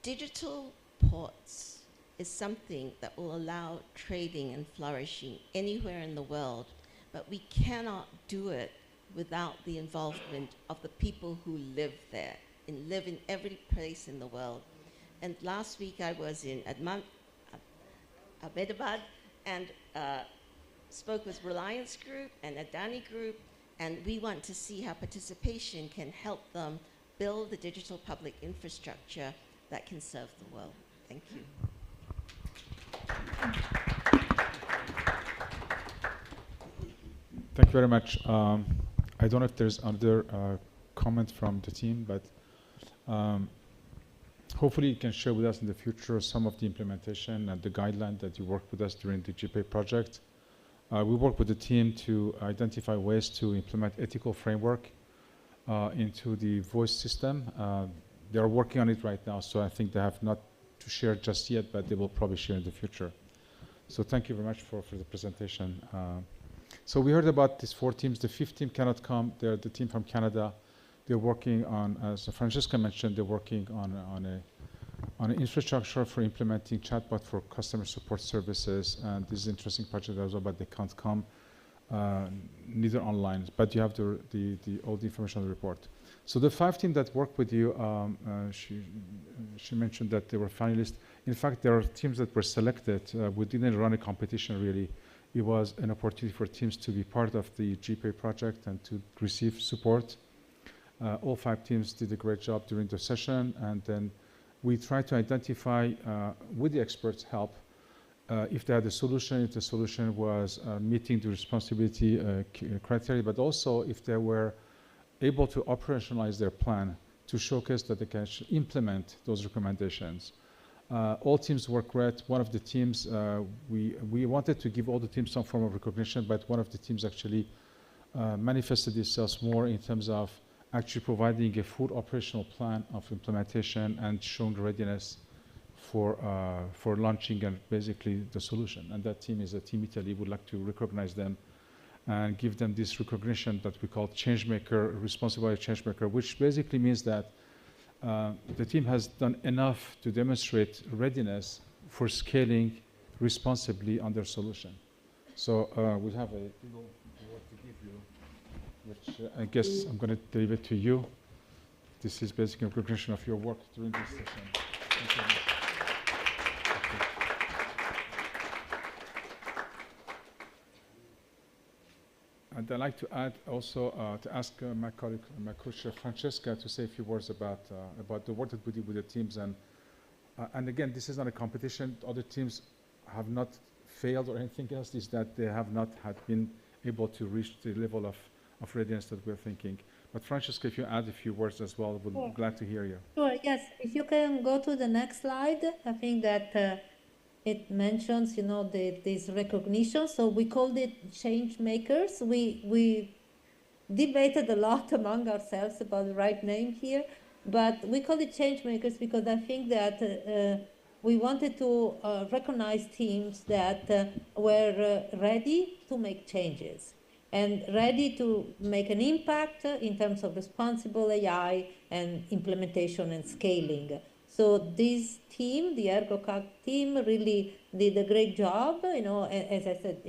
Digital ports is something that will allow trading and flourishing anywhere in the world, but we cannot do it without the involvement of the people who live there and live in every place in the world. And last week I was in Ahmedabad and spoke with Reliance Group and Adani Group, and we want to see how participation can help them build the digital public infrastructure that can serve the world. Thank you. Thank you very much. I don't know if there's other comment from the team, but hopefully you can share with us in the future some of the implementation and the guideline that you worked with us during the GPA project. We work with the team to identify ways to implement ethical framework into the voice system. They are working on it right now, so I think they have not to share just yet, but they will probably share in the future. So thank you very much for the presentation. So we heard about these 4 teams. The 5th team cannot come. They're the team from Canada. They're working on, as Francesca mentioned, they're working on an infrastructure for implementing chatbot for customer support services. And this is an interesting project as well, but they can't come neither online. But you have all the information on the report. So the 5 teams that work with you, she mentioned that they were finalists. In fact, there are teams that were selected. We didn't run a competition really. It was an opportunity for teams to be part of the GPA project and to receive support. All 5 teams did a great job during the session, and then we tried to identify, with the experts' help, if they had a solution, if the solution was meeting the responsibility criteria, but also if they were able to operationalize their plan to showcase that they can implement those recommendations. All teams work great. One of the teams, we wanted to give all the teams some form of recognition, but one of the teams actually manifested itself more in terms of actually providing a full operational plan of implementation and showing readiness for launching and basically the solution. And that team is a Team Italy. Would like to recognize them and give them this recognition that we call changemaker, responsible changemaker, which basically means that the team has done enough to demonstrate readiness for scaling responsibly on their solution. So we have a little award to give you, which I guess I'm going to leave it to you. This is basically a recognition of your work during this session. Thank you. And I'd like to add also to ask my colleague, my coach Francesca, to say a few words about the work that we did with the teams. And again, this is not a competition. Other teams have not failed or anything else. Is that they have not been able to reach the level of readiness that we're thinking. But Francesca, if you add a few words as well, we'd be glad to hear you. Sure, yes. If you can go to the next slide, I think that it mentions, this recognition. So we called it change makers. We debated a lot among ourselves about the right name here, but we call it change makers because I think that we wanted to recognize teams that were ready to make changes and ready to make an impact in terms of responsible AI and implementation and scaling. So this team, the ErgoCAG team, really did a great job. As I said,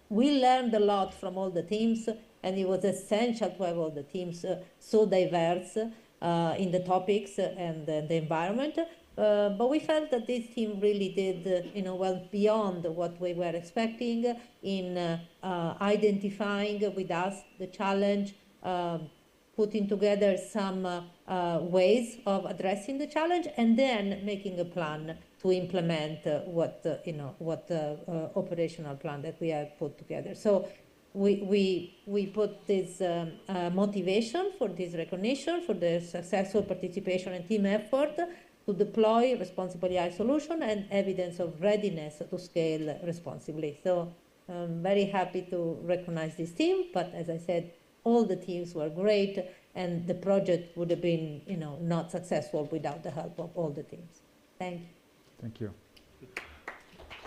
we learned a lot from all the teams, and it was essential to have all the teams so diverse in the topics and the environment. But we felt that this team really did, well beyond what we were expecting in identifying with us the challenge, putting together some ways of addressing the challenge, and then making a plan to implement what operational plan that we have put together. So we put this motivation for this recognition, for the successful participation and team effort to deploy responsible AI solution and evidence of readiness to scale responsibly. So I'm very happy to recognize this team, but as I said, all the teams were great, and the project would have been, not successful without the help of all the teams. Thank you. Thank you.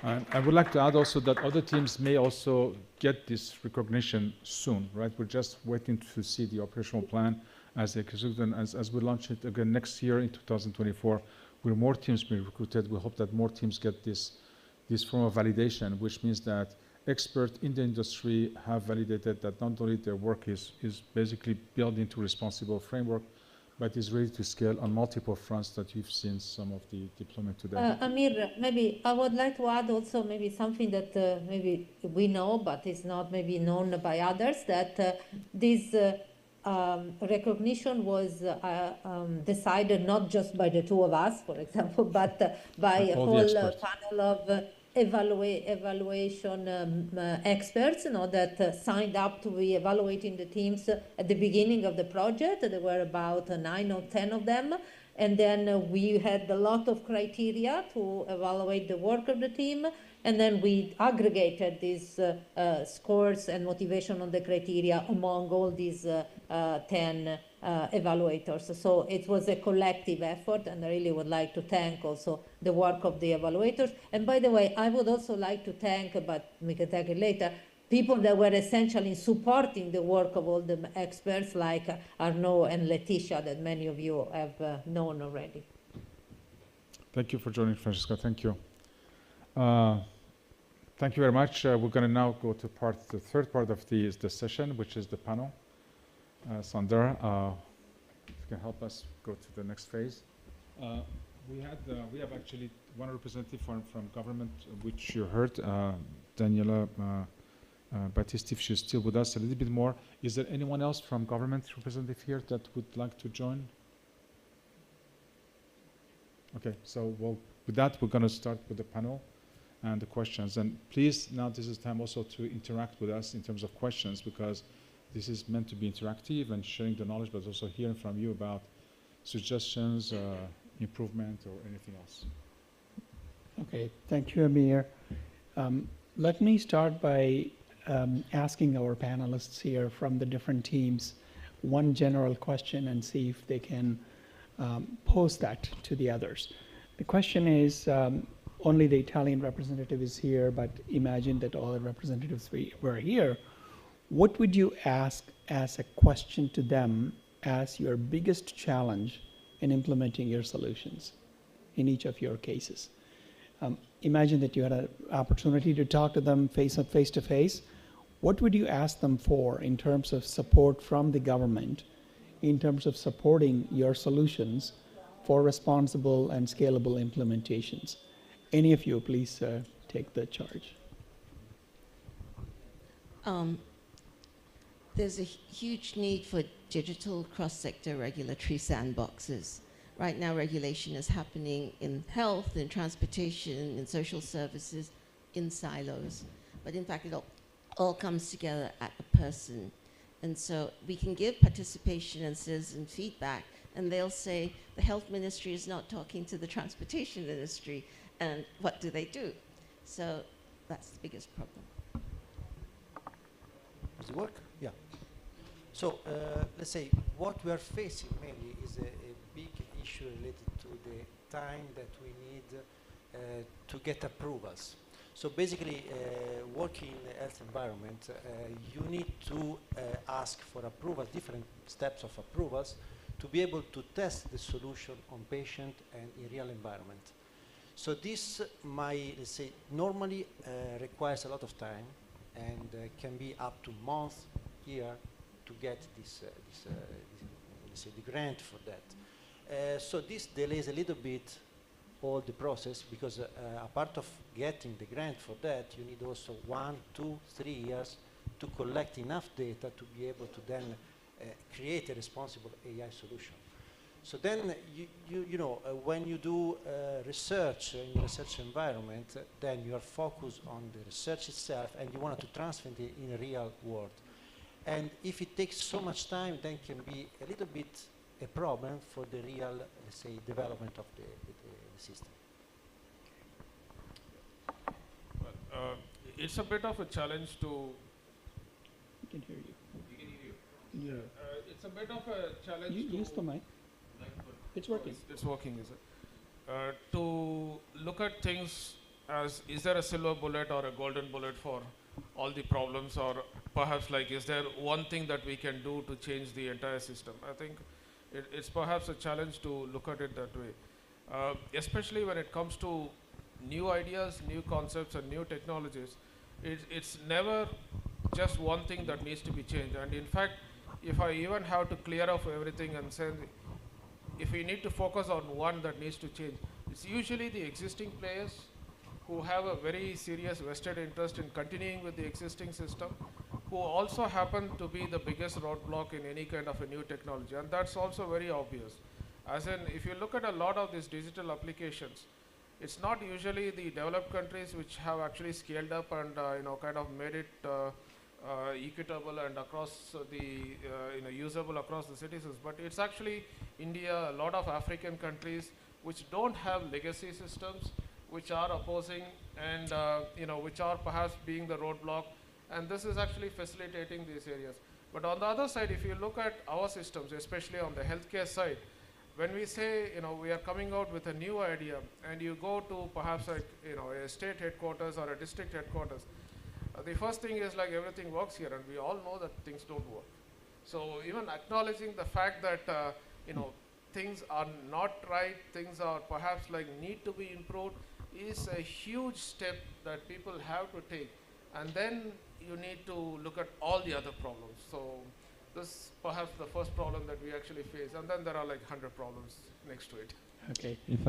And I would like to add also that other teams may also get this recognition soon, right? We're just waiting to see the operational plan as they execute, and as we launch it again next year in 2024, where more teams be recruited. We hope that more teams get this form of validation, which means that experts in the industry have validated that not only their work is basically built into responsible framework, but is ready to scale on multiple fronts that you've seen some of the deployment today. Amir, maybe I would like to add also maybe something that maybe we know, but is not maybe known by others, that this recognition was decided not just by the two of us, for example, but by a whole panel of evaluation experts, that signed up to be evaluating the teams at the beginning of the project. There were about 9 or 10 of them. And then we had a lot of criteria to evaluate the work of the team. And then we aggregated these scores and motivation on the criteria among all these 10 evaluators. So it was a collective effort, and I really would like to thank also the work of the evaluators. And by the way, I would also like to thank, but we can take it later, people that were essential in supporting the work of all the experts like Arnaud and Letitia that many of you have known already. Thank you for joining, Francesca. Thank you. Thank you very much. We're going to now go to the third part of the session, which is the panel. Sander, if you can help us go to the next phase. We have actually one representative from government, which you heard, Daniela Battisti, if she's still with us a little bit more. Is there anyone else from government representative here that would like to join? Okay, so with that, we're going to start with the panel and the questions. And please, now this is time also to interact with us in terms of questions, because this is meant to be interactive and sharing the knowledge, but also hearing from you about suggestions, improvement, or anything else. Okay, thank you, Amir. Let me start by asking our panelists here from the different teams one general question and see if they can pose that to the others. The question is, only the Italian representative is here, but imagine that all the representatives were here. What would you ask as a question to them as your biggest challenge in implementing your solutions in each of your cases? Imagine that you had an opportunity to talk to them face to face. What would you ask them for in terms of support from the government, in terms of supporting your solutions for responsible and scalable implementations? Any of you, please take the charge. There's a huge need for digital cross-sector regulatory sandboxes. Right now, regulation is happening in health, in transportation, in social services, in silos. But in fact, it all comes together at a person. And so we can give participation and citizen feedback, and they'll say, the health ministry is not talking to the transportation industry, and what do they do? So that's the biggest problem. Does it work? Yeah. So let's say what we are facing mainly is a big issue related to the time that we need to get approvals. So basically, working in the health environment, you need to ask for approval, different steps of approvals, to be able to test the solution on patient and in real environment. So this let's say, normally requires a lot of time and can be up to months, year, to get let's say, the grant for that. So this delays a little bit all the process, because apart of getting the grant for that, you need also 1, 2, 3 years to collect enough data to be able to then create a responsible AI solution. So then, you know, when you do research in a research environment, then you are focused on the research itself and you want to transfer it in a real world. And if it takes so much time, then can be a little bit a problem for the real, let's say, development of the system. Well, it's a bit of a challenge to... I can hear you. You can hear you. Yeah. It's a bit of a challenge to... Use the mic. It's working. It's working, is it? To look at things as, is there a silver bullet or a golden bullet for all the problems, or perhaps like, is there one thing that we can do to change the entire system? I think it's perhaps a challenge to look at it that way. Especially when it comes to new ideas, new concepts and new technologies, it's never just one thing that needs to be changed. And in fact, if I even have to clear off everything and say, if we need to focus on one that needs to change, it's usually the existing players who have a very serious vested interest in continuing with the existing system, who also happen to be the biggest roadblock in any kind of a new technology. And that's also very obvious. As in, if you look at a lot of these digital applications, it's not usually the developed countries which have actually scaled up and you know, kind of made it equitable and across the you know, usable across the citizens, but it's actually India, a lot of African countries which don't have legacy systems, which are opposing and you know, which are perhaps being the roadblock, and this is actually facilitating these areas. But on the other side, if you look at our systems, especially on the healthcare side, when we say, you know, we are coming out with a new idea, and you go to perhaps like, you know, a state headquarters or a district headquarters, the first thing is like everything works here, and we all know that things don't work. So even acknowledging the fact that you know, things are not right, things are perhaps like need to be improved, is a huge step that people have to take. And then you need to look at all the other problems. So this is perhaps the first problem that we actually face, and then there are like 100 problems next to it. Okay. If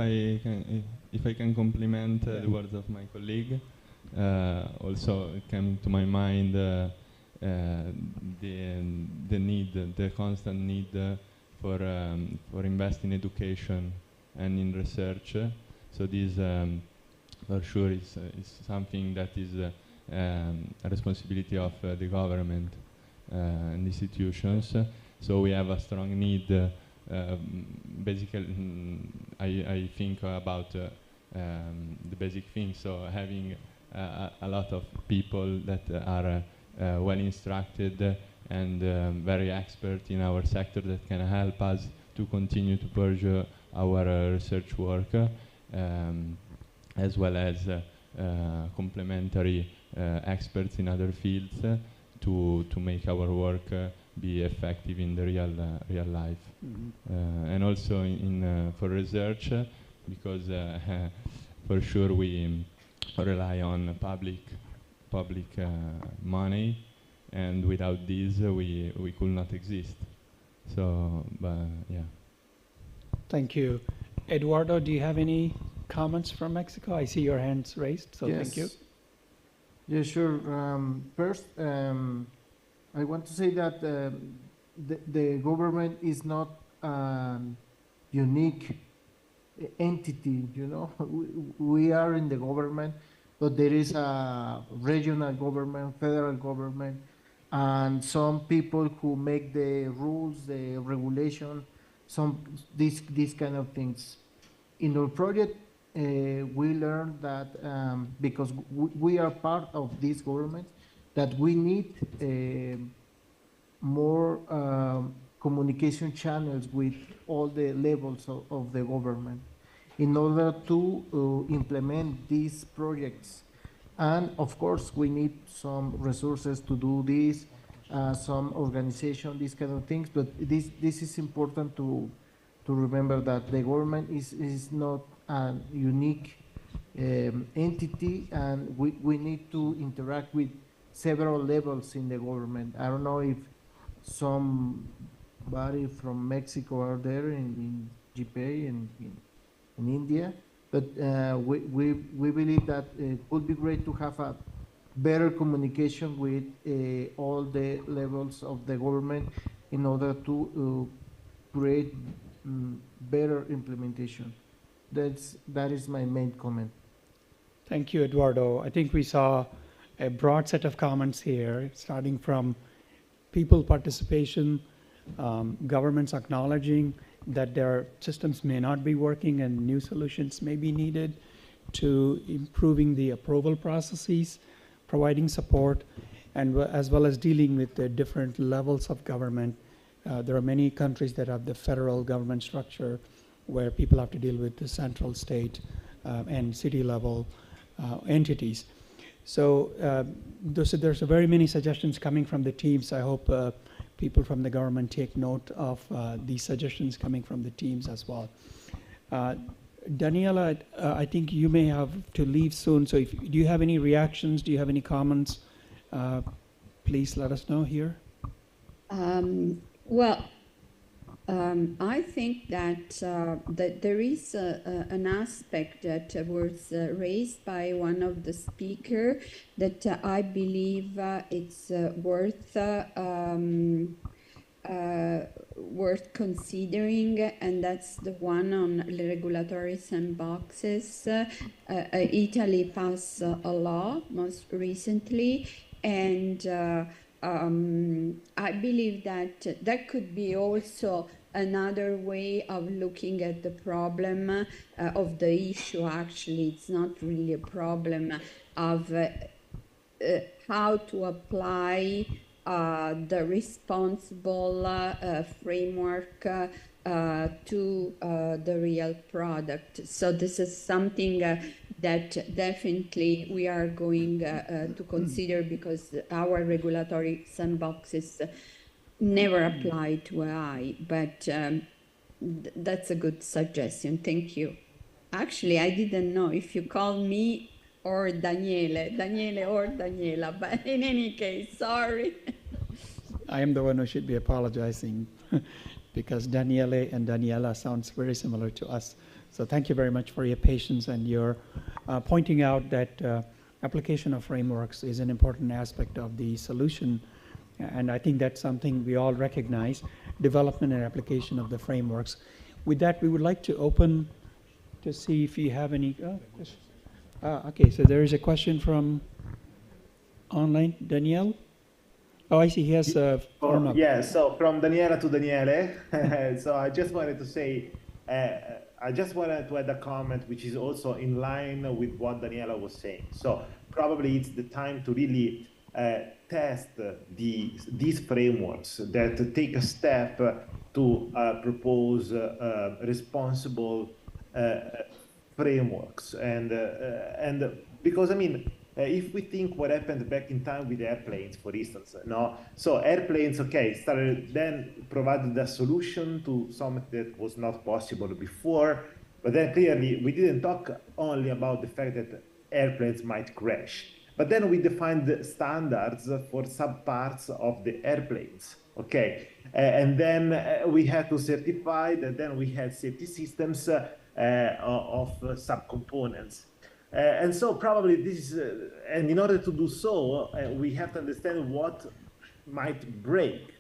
I can complement the words of my colleague, also it came to my mind the need, the constant need for invest in education and in research. So this for sure is something that is a responsibility of the government and institutions. So we have a strong need. Basically, I think about the basic things. So having a lot of people that are well instructed and very expert in our sector that can help us to continue to pursue our research work, as well as complementary experts in other fields to make our work be effective in the real life. Mm-hmm. And also for research, because for sure we rely on public money, and without this we could not exist. So, yeah. Thank you. Eduardo, do you have any comments from Mexico? I see your hands raised, so yes. Thank you. Yeah, sure. First, I want to say that the government is not unique entity, you know. We are in the government, but there is a regional government, federal government, and some people who make the rules, the regulation, these kind of things. In our project, we learned that because we are part of this government, that we need more communication channels with all the levels of the government. in order to implement these projects. And of course, we need some resources to do this, some organization, these kind of things. But this is important to remember that the government is not a unique entity, and we need to interact with several levels in the government. I don't know if somebody from Mexico are there in GPA and in India, but we believe that it would be great to have a better communication with all the levels of the government in order to create better implementation. That is my main comment. Thank you, Eduardo. I think we saw a broad set of comments here, starting from people participation, governments acknowledging that their systems may not be working and new solutions may be needed, to improving the approval processes, providing support, and as well as dealing with the different levels of government. There are many countries that have the federal government structure where people have to deal with the central, state, and city level entities. So there's very many suggestions coming from the teams. I hope people from the government take note of these suggestions coming from the teams as well. Daniela, I think you may have to leave soon. So do you have any reactions? Do you have any comments? Please let us know here. I think that there is an aspect that was raised by one of the speakers that I believe it's worth considering, and that's the one on regulatory sandboxes. Italy passed a law most recently, and I believe that that could be also another way of looking at the problem of the issue. Actually, it's not really a problem of how to apply the responsible framework to the real product. So this is something that definitely we are going to consider, because our regulatory sandboxes never apply to AI, but that's a good suggestion. Thank you. Actually, I didn't know if you call me or Daniele or Daniela, but in any case, sorry. I am the one who should be apologizing because Daniele and Daniela sounds very similar to us. So thank you very much for your patience and your pointing out that application of frameworks is an important aspect of the solution. And I think that's something we all recognize, development and application of the frameworks. With that, we would like to open to see if you have any questions. Okay, so there is a question from online. Danielle? Oh, I see he has a form up. Yeah, so from Daniela to Daniele. So I just wanted to say, I just wanted to add a comment which is also in line with what Daniela was saying. So probably it's the time to really test these frameworks that take a step to propose responsible frameworks. And because, I mean, if we think what happened back in time with airplanes, for instance, no? So airplanes, okay, started then provided a solution to something that was not possible before, but then clearly we didn't talk only about the fact that airplanes might crash, but then we defined standards for subparts of the airplanes, okay? And then we had to certify that, then we had safety systems of subcomponents. And so probably this is, and in order to do so, we have to understand what might break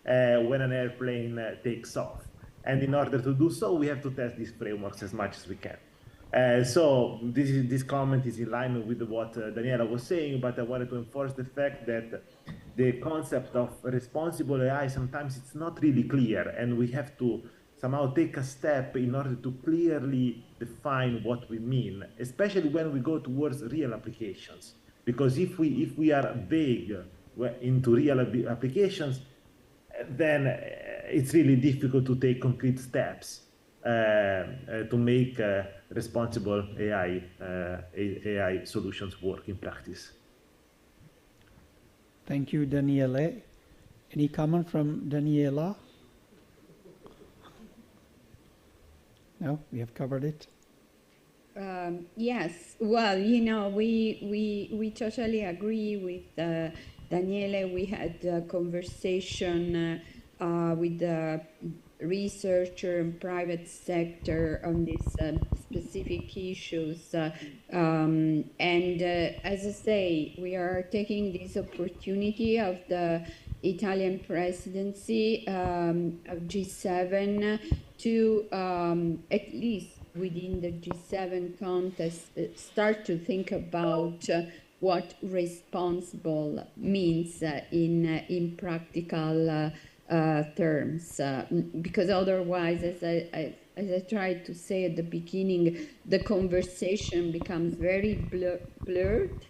when an airplane takes off. And in order to do so, we have to test these frameworks as much as we can. So this comment is in line with what Daniela was saying, but I wanted to enforce the fact that the concept of responsible AI, sometimes it's not really clear, and we have to somehow take a step in order to clearly define what we mean, especially when we go towards real applications. Because if we are vague into real applications, then it's really difficult to take concrete steps. to make responsible AI solutions work in practice. Thank you, Daniele. Any comment from Daniela? No, we have covered it. Yes, well, you know, we totally agree with Daniele. We had a conversation with the researcher and private sector on these specific issues. And as I say, we are taking this opportunity of the Italian presidency of G7 to at least within the G7 context start to think about what responsible means in practical terms, because otherwise, as I tried to say at the beginning, the conversation becomes very blurred,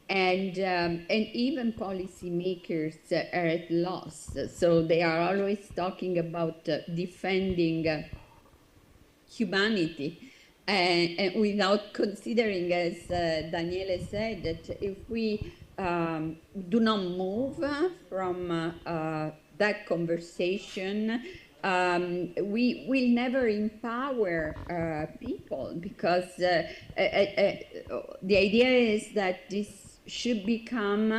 and even policymakers are at loss. So they are always talking about defending humanity, and without considering, as Daniele said, that if we do not move from that conversation, we will never empower people, because the idea is that this should become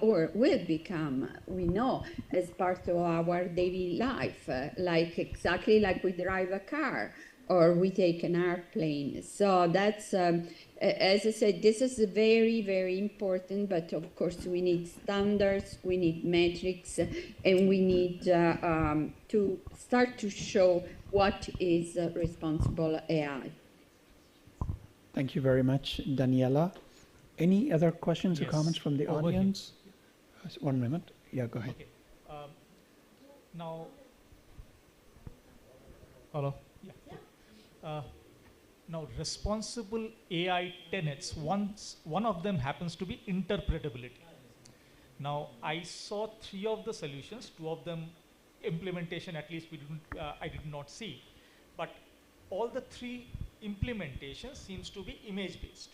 or will become, we know, as part of our daily life, like exactly like we drive a car or we take an airplane. So that's, as I said, this is very, very important, but of course we need standards, we need metrics, and we need to start to show what is responsible AI. Thank you very much, Daniela. Any other questions or comments from the audience? 1 minute. Yeah, go ahead. Okay. Now, hello? Yeah. Now, responsible AI tenets, one of them happens to be interpretability. Now, I saw 3 of the solutions, 2 of them implementation, at least I did not see, but all the 3 implementations seems to be image-based.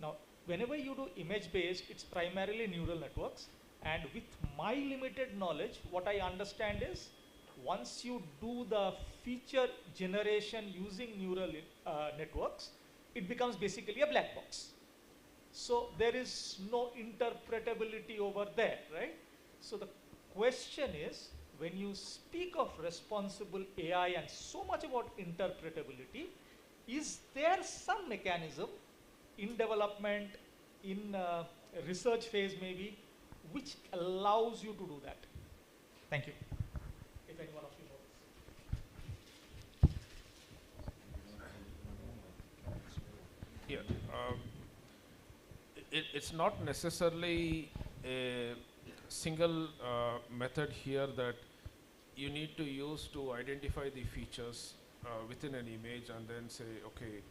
Now, whenever you do image-based, it's primarily neural networks, and with my limited knowledge, what I understand is, once you do the feature generation using neural networks, it becomes basically a black box. So there is no interpretability over there, right? So the question is, when you speak of responsible AI and so much about interpretability, is there some mechanism in development, in research phase maybe, which allows you to do that? Thank you. If anyone of you knows. Yeah, it's not necessarily a single method here that you need to use to identify the features within an image and then say, okay,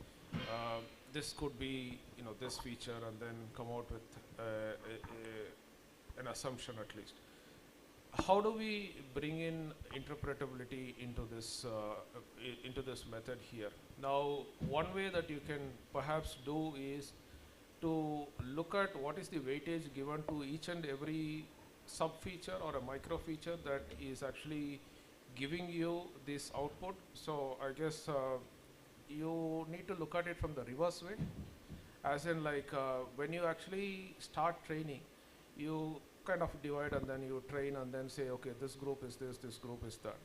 this could be, you know, this feature, and then come out with an assumption at least. How do we bring in interpretability into this method here? Now, one way that you can perhaps do is to look at what is the weightage given to each and every sub-feature or a micro-feature that is actually giving you this output. So I guess you need to look at it from the reverse way, as in like when you actually start training, you kind of divide and then you train and then say, okay, this group is this group is that.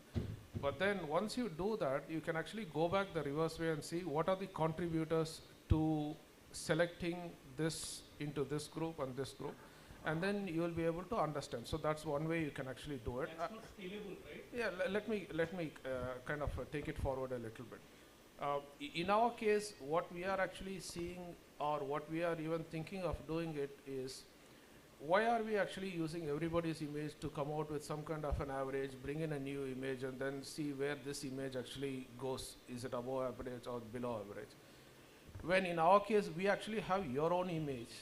But then once you do that, you can actually go back the reverse way and see what are the contributors to selecting this into this group and this group, and then you will be able to understand. So that's one way you can actually do it. That's not scalable, right? Yeah, let me kind of take it forward a little bit. In our case, what we are actually seeing, or what we are even thinking of doing it, is why are we actually using everybody's image to come out with some kind of an average, bring in a new image, and then see where this image actually goes? Is it above average or below average? When in our case, we actually have your own image,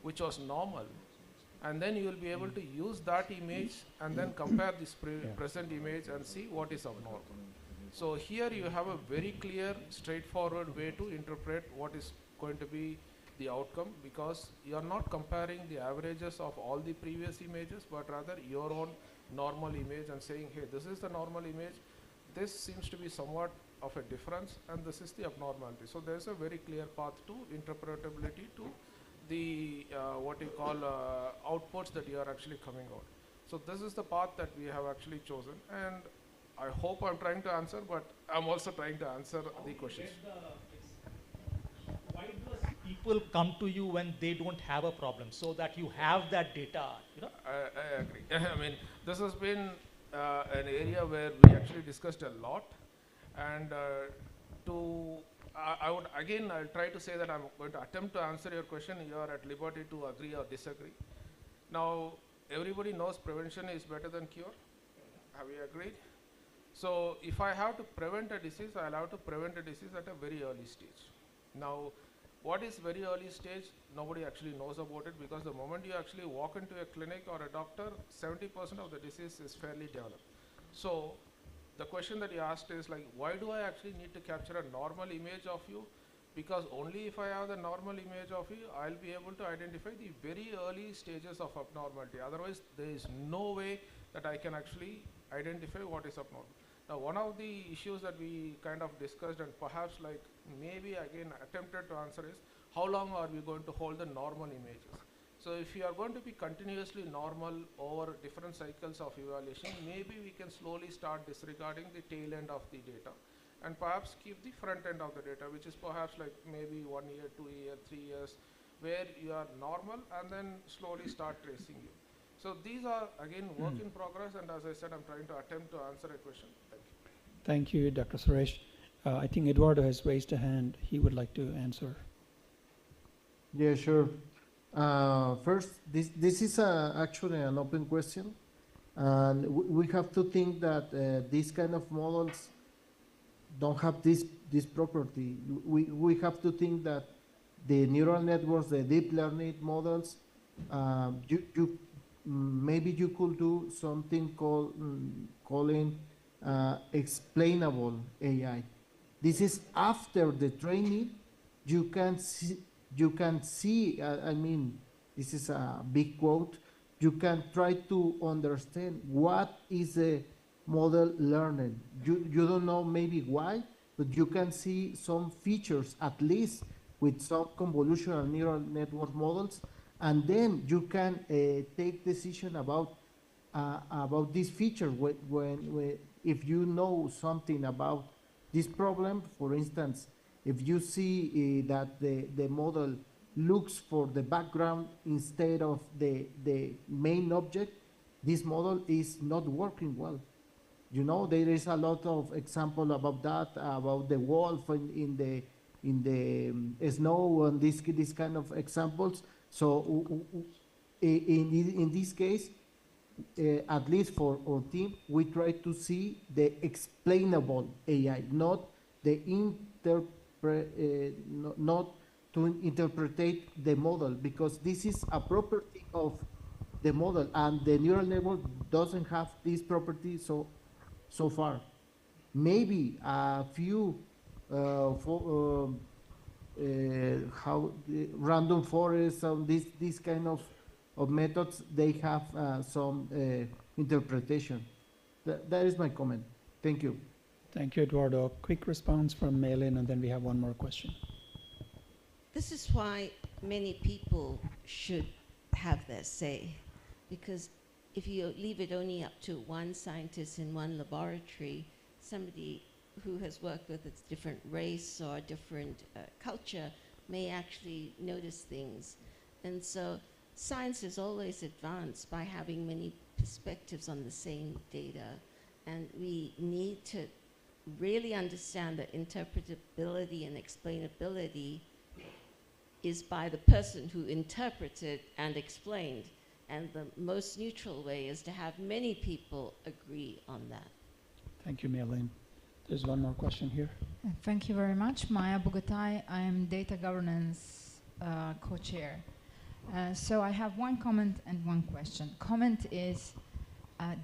which was normal, and then you will be able to use that image and then compare this present image and see what is abnormal. So here you have a very clear, straightforward way to interpret what is going to be the outcome, because you are not comparing the averages of all the previous images, but rather your own normal image and saying, hey, this is the normal image, this seems to be somewhat of a difference, and this is the abnormality. So there's a very clear path to interpretability to the what you call outputs that you are actually coming out. So this is the path that we have actually chosen, and I hope I'm trying to answer, but I'm also trying to answer the questions. Why do people come to you when they don't have a problem, so that you have that data? You know? I agree. I mean, this has been an area where we actually discussed a lot, and I'll try to say that I'm going to attempt to answer your question. You are at liberty to agree or disagree. Now, everybody knows prevention is better than cure. Have we agreed? So if I have to prevent a disease, I'll have to prevent a disease at a very early stage. Now, what is very early stage? Nobody actually knows about it, because the moment you actually walk into a clinic or a doctor, 70% of the disease is fairly developed. So the question that you asked is like, why do I actually need to capture a normal image of you? Because only if I have the normal image of you, I'll be able to identify the very early stages of abnormality. Otherwise, there is no way that I can actually identify what is abnormal. Now, one of the issues that we kind of discussed, and perhaps like maybe again attempted to answer, is how long are we going to hold the normal images? So if you are going to be continuously normal over different cycles of evaluation, maybe we can slowly start disregarding the tail end of the data, and perhaps keep the front end of the data, which is perhaps like maybe 1 year, 2 years, 3 years, where you are normal, and then slowly start tracing you. So these are again work in progress, and as I said, I'm trying to attempt to answer a question. Thank you. Thank you, Dr. Suresh. I think Eduardo has raised a hand. He would like to answer. Yeah, sure. First, this is actually an open question, and we have to think that these kind of models don't have this property. We have to think that the neural networks, the deep learning models, maybe you could do something calling explainable AI. This is after the training. You can see. I mean, this is a big quote. You can try to understand what is a model learning. You don't know maybe why, but you can see some features, at least with some convolutional neural network models, and then you can take decision about this feature when if you know something about this problem. For instance, if you see that the model looks for the background instead of the main object, this model is not working well. You know, there is a lot of example about that, about the wolf in the snow, and this kind of examples. So in this case, at least for our team, we try to see the explainable AI, not the not to interpret the model, because this is a property of the model, and the neural network doesn't have this property so far. Maybe a few random forests and this kind of methods, they have some interpretation. That is my comment. Thank you. Thank you, Eduardo. Quick response from Maylin, and then we have one more question. This is why many people should have their say, because if you leave it only up to one scientist in one laboratory, somebody who has worked with a different race or a different culture may actually notice things. And so science is always advanced by having many perspectives on the same data. And we need to really understand that interpretability and explainability is by the person who interpreted and explained. And the most neutral way is to have many people agree on that. Thank you, Maylin. There's one more question here. Thank you very much. Maya Bogotai. I am Data Governance Co-Chair. So I have one comment and one question. Comment is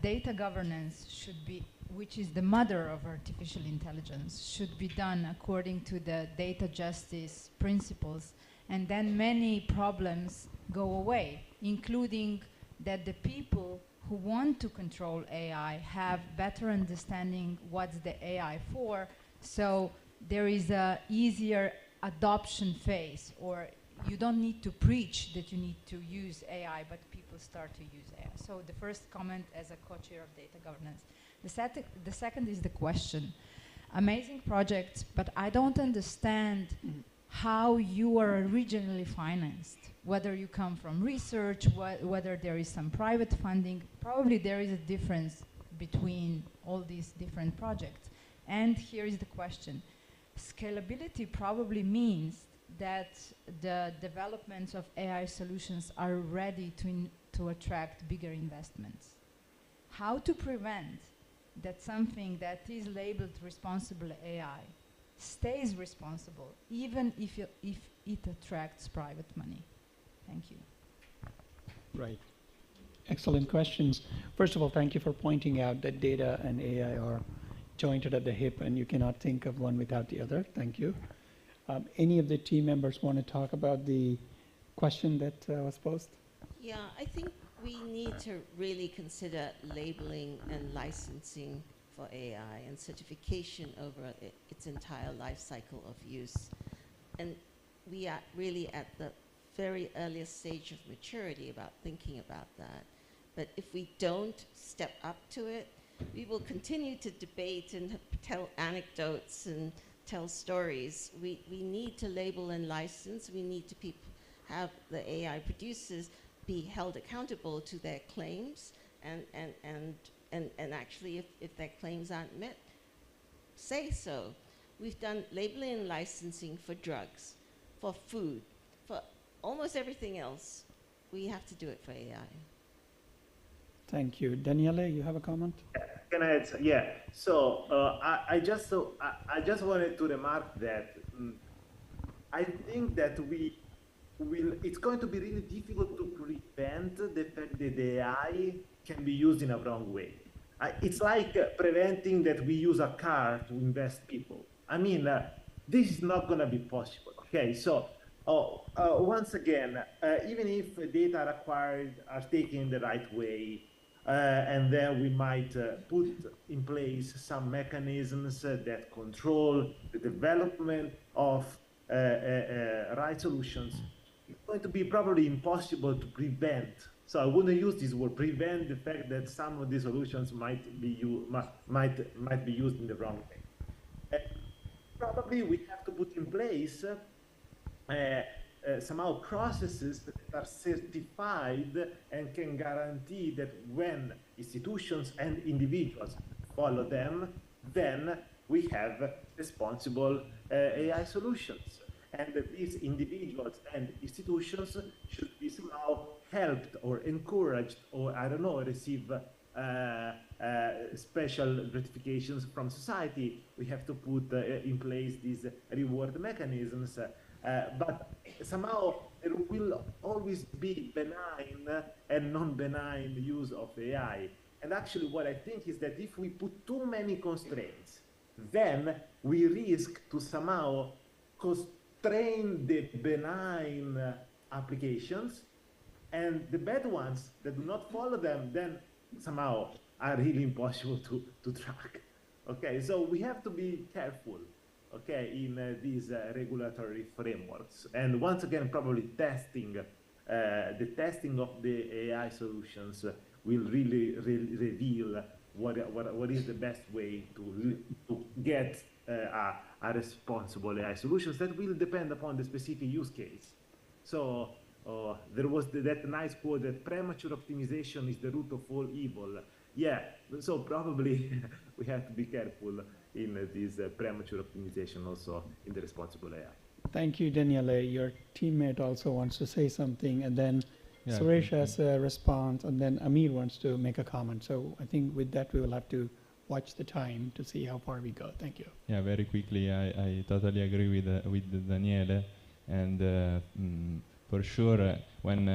data governance should be which is the mother of artificial intelligence, should be done according to the data justice principles, and then many problems go away, including that the people who want to control AI have better understanding what's the AI for, so there is a easier adoption phase, or you don't need to preach that you need to use AI, but people start to use AI. So the first comment as a co-chair of data governance. The second is the question. Amazing project, but I don't understand how you are originally financed, whether you come from research, whether there is some private funding. Probably there is a difference between all these different projects. And here is the question. Scalability probably means that the developments of AI solutions are ready to attract bigger investments. How to prevent that something that is labeled responsible AI stays responsible, even if it attracts private money? Thank you. Right. Excellent questions. First of all, thank you for pointing out that data and AI are jointed at the hip, and you cannot think of one without the other. Thank you. Any of the team members want to talk about the question that was posed? Yeah, I think we need to really consider labeling and licensing for AI and certification over its entire life cycle of use. And we are really at the very earliest stage of maturity about thinking about that. But if we don't step up to it, we will continue to debate and tell anecdotes and tell stories. We need to label and license. We need to have the AI producers be held accountable to their claims, and actually if their claims aren't met, say so. We've done labeling and licensing for drugs, for food, for almost everything else. We have to do it for AI. Thank you. Daniele, you have a comment? Can I add? Yeah. So I just wanted to remark that I think that it's going to be really difficult to prevent the fact that the AI can be used in a wrong way. It's like preventing that we use a car to invest people. I mean, this is not going to be possible. Okay. So once again, even if data are acquired are taken the right way, and then we might put in place some mechanisms that control the development of right solutions, it's going to be probably impossible to prevent. So I wouldn't use this word, prevent, the fact that some of these solutions might be used in the wrong way. Probably we have to put in place somehow processes that are certified and can guarantee that when institutions and individuals follow them, then we have responsible AI solutions. And that these individuals and institutions should be somehow helped or encouraged, or I don't know, receive special gratifications from society. We have to put in place these reward mechanisms. But somehow there will always be benign and non-benign use of AI. And actually what I think is that if we put too many constraints, then we risk to somehow constrain the benign applications, and the bad ones that do not follow them then somehow are really impossible to track. Okay, so we have to be careful, okay, in these regulatory frameworks. And once again, probably the testing of the AI solutions will really reveal what is the best way to get a responsible AI solutions that will depend upon the specific use case. So there was that nice quote that premature optimization is the root of all evil. Yeah, so probably we have to be careful in this premature optimization also in the responsible AI. Thank you, Daniele. Your teammate also wants to say something, and then Suresh has a response, and then Amir wants to make a comment. So I think with that, we will have to watch the time to see how far we go. Thank you. Yeah, very quickly, I totally agree with Daniele, and for sure, when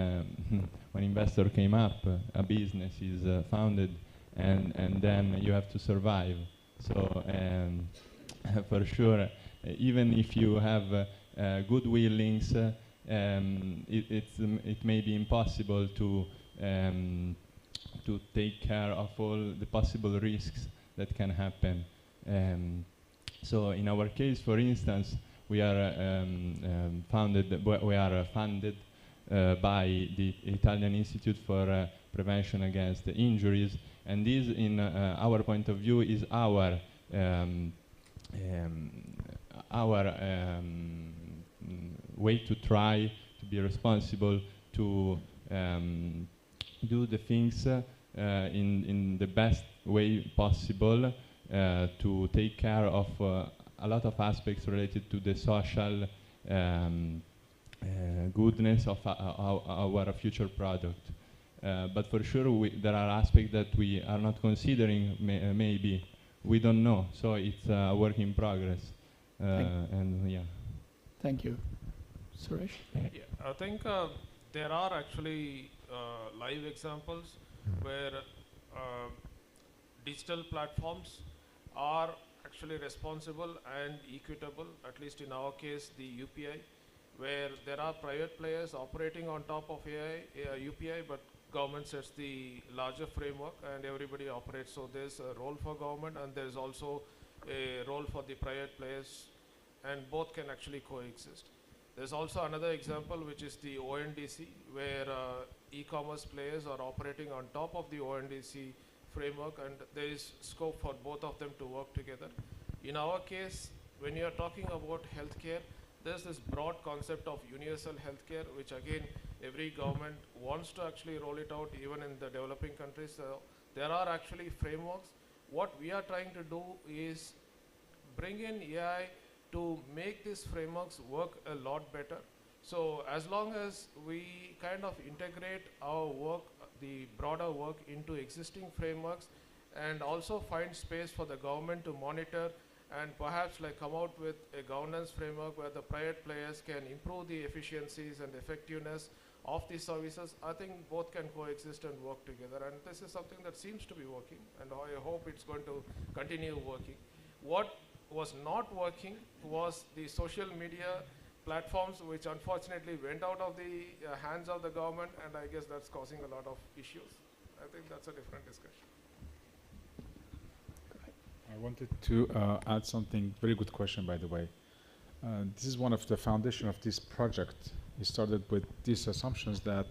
investor came up, a business is founded and then you have to survive. So for sure, even if you have good willings, it may be impossible to take care of all the possible risks that can happen. So in our case, for instance, we are funded by the Italian Institute for Prevention Against Injuries, and this, in our point of view, is our way to try to be responsible, to do the things in the best way possible, to take care of a lot of aspects related to the social goodness of our future product. But for sure, there are aspects that we are not considering, maybe. We don't know, so it's a work in progress. And yeah. Thank you. Suresh? Yeah, I think there are actually live examples where digital platforms are actually responsible and equitable, at least in our case, the UPI, where there are private players operating on top of UPI, but government sets the larger framework and everybody operates. So there's a role for government and there's also a role for the private players, and both can actually coexist. There's also another example, which is the ONDC, where e-commerce players are operating on top of the ONDC framework, and there is scope for both of them to work together. In our case, when you are talking about healthcare, there's this broad concept of universal healthcare, which again, every government wants to actually roll it out, even in the developing countries. So there are actually frameworks. What we are trying to do is bring in AI to make these frameworks work a lot better. So as long as we kind of integrate our work, the broader work, into existing frameworks, and also find space for the government to monitor and perhaps like come out with a governance framework where the private players can improve the efficiencies and effectiveness of these services, I think both can coexist and work together. And this is something that seems to be working, and I hope it's going to continue working. What was not working was the social media platforms, which unfortunately went out of the hands of the government, and I guess that's causing a lot of issues. I think that's a different discussion. I wanted to add something. Very good question, by the way. This is one of the foundation of this project. It started with these assumptions that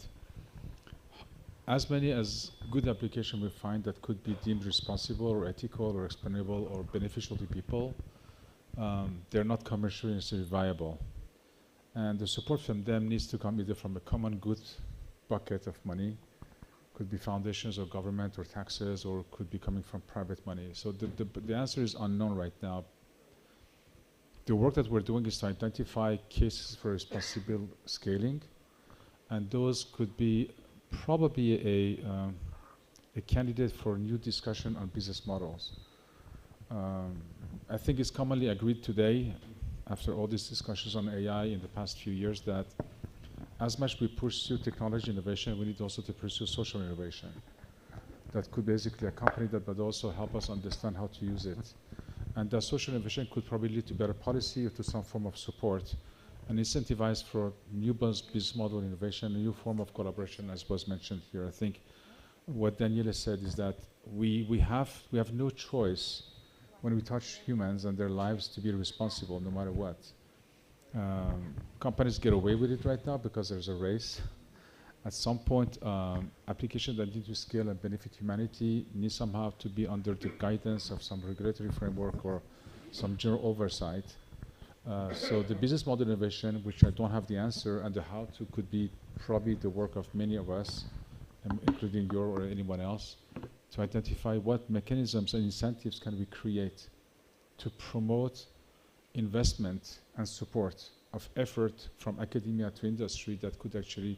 as many as good application we find that could be deemed responsible or ethical or explainable or beneficial to people, they're not commercially necessarily viable. And the support from them needs to come either from a common good bucket of money, could be foundations or government or taxes, or could be coming from private money. So the answer is unknown right now. The work that we're doing is to identify cases for responsible scaling, and those could be probably a candidate for new discussion on business models. I think it's commonly agreed today, after all these discussions on AI in the past few years, that as much we pursue technology innovation, we need also to pursue social innovation. That could basically accompany that, but also help us understand how to use it. And that social innovation could probably lead to better policy or to some form of support and incentivize for new business model innovation, a new form of collaboration, as was mentioned here. I think what Daniela said is that we have no choice when we touch humans and their lives to be responsible no matter what. Companies get away with it right now because there's a race. At some point, applications that need to scale and benefit humanity need somehow to be under the guidance of some regulatory framework or some general oversight. So the business model innovation, which I don't have the answer, and the how-to could be probably the work of many of us, including your or anyone else, to identify what mechanisms and incentives can we create to promote investment and support of effort from academia to industry that could actually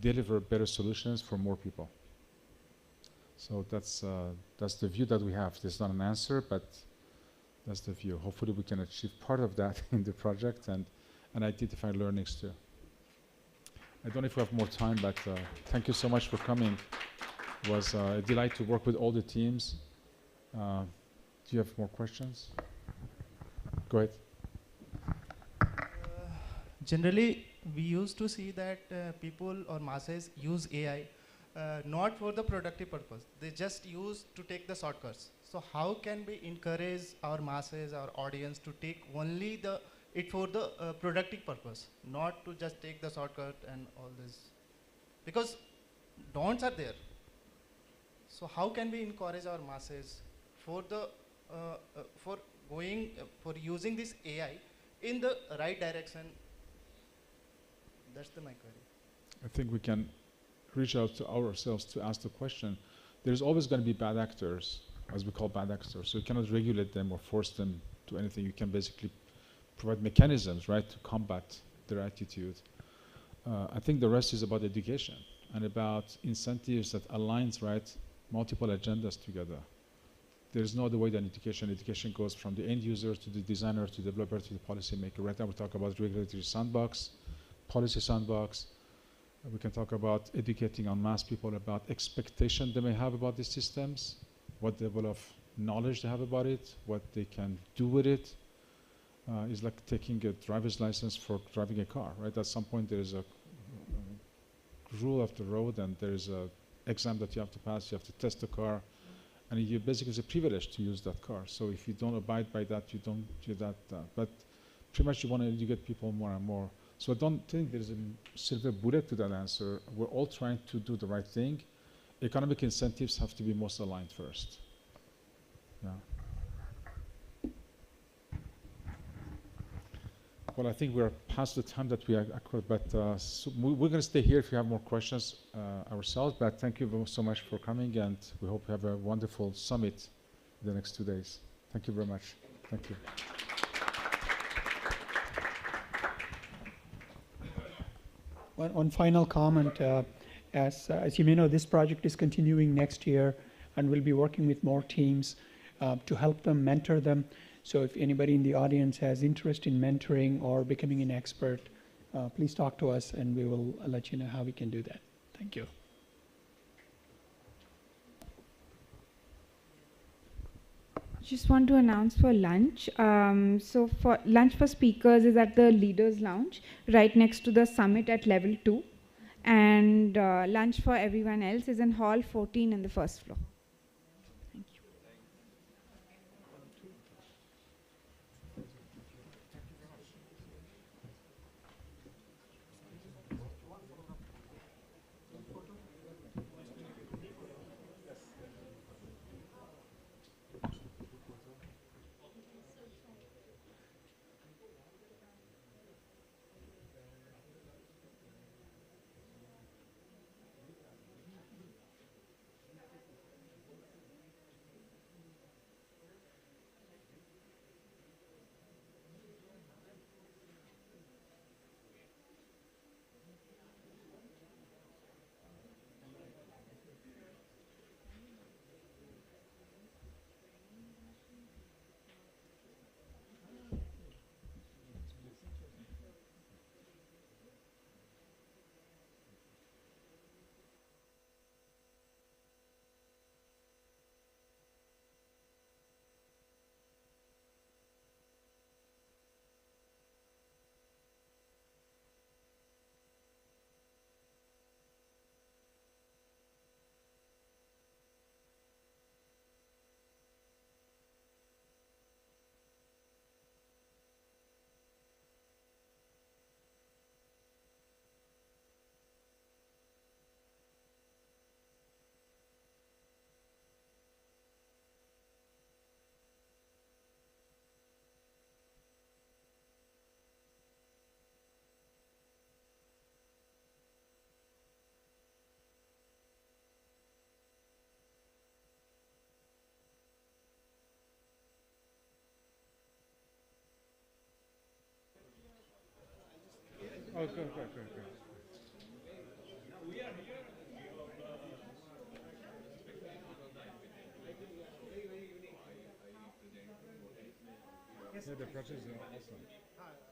deliver better solutions for more people. So that's the view that we have. There's not an answer, but that's the view. Hopefully we can achieve part of that in the project and identify learnings too. I don't know if we have more time, but thank you so much for coming. It was a delight to work with all the teams. Do you have more questions? Go ahead. Generally, we used to see that people or masses use AI not for the productive purpose. They just use to take the shortcuts. So how can we encourage our masses, our audience to take only it for the productive purpose, not to just take the shortcut and all this? Because don'ts are there. So how can we encourage our masses for the for using this AI in the right direction? That's my query. I think we can reach out to ourselves to ask the question. There's always going to be bad actors, as we call bad actors. So you cannot regulate them or force them to anything. You can basically provide mechanisms, right, to combat their attitude. I think the rest is about education and about incentives that aligns, right, multiple agendas together. There's no other way than education. Education goes from the end user to the designer to the developer to the policymaker. Right now we talk about regulatory sandbox, policy sandbox. We can talk about educating en masse people about expectation they may have about these systems, what level of knowledge they have about it, what they can do with it. It's like taking a driver's license for driving a car, right? At some point there is a rule of the road and there is a exam that you have to pass, you have to test the car, and you basically it's a privilege to use that car. So if you don't abide by that, you don't do that. But pretty much you want to educate people more and more. So I don't think there's a silver bullet to that answer. We're all trying to do the right thing. Economic incentives have to be most aligned first. Yeah. Well, I think we're past the time that we are, but so we're going to stay here if you have more questions ourselves. But thank you so much for coming, and we hope you have a wonderful summit in the next 2 days. Thank you very much. Thank you. One final comment. As you may know, this project is continuing next year, and we'll be working with more teams to help them, mentor them. So if anybody in the audience has interest in mentoring or becoming an expert, please talk to us, and we will let you know how we can do that. Thank you. Just want to announce for lunch. So for lunch for speakers is at the Leaders Lounge, right next to the summit at level 2. And lunch for everyone else is in hall 14 in the first floor. Thank you. Oh, good. Yeah, the process is awesome.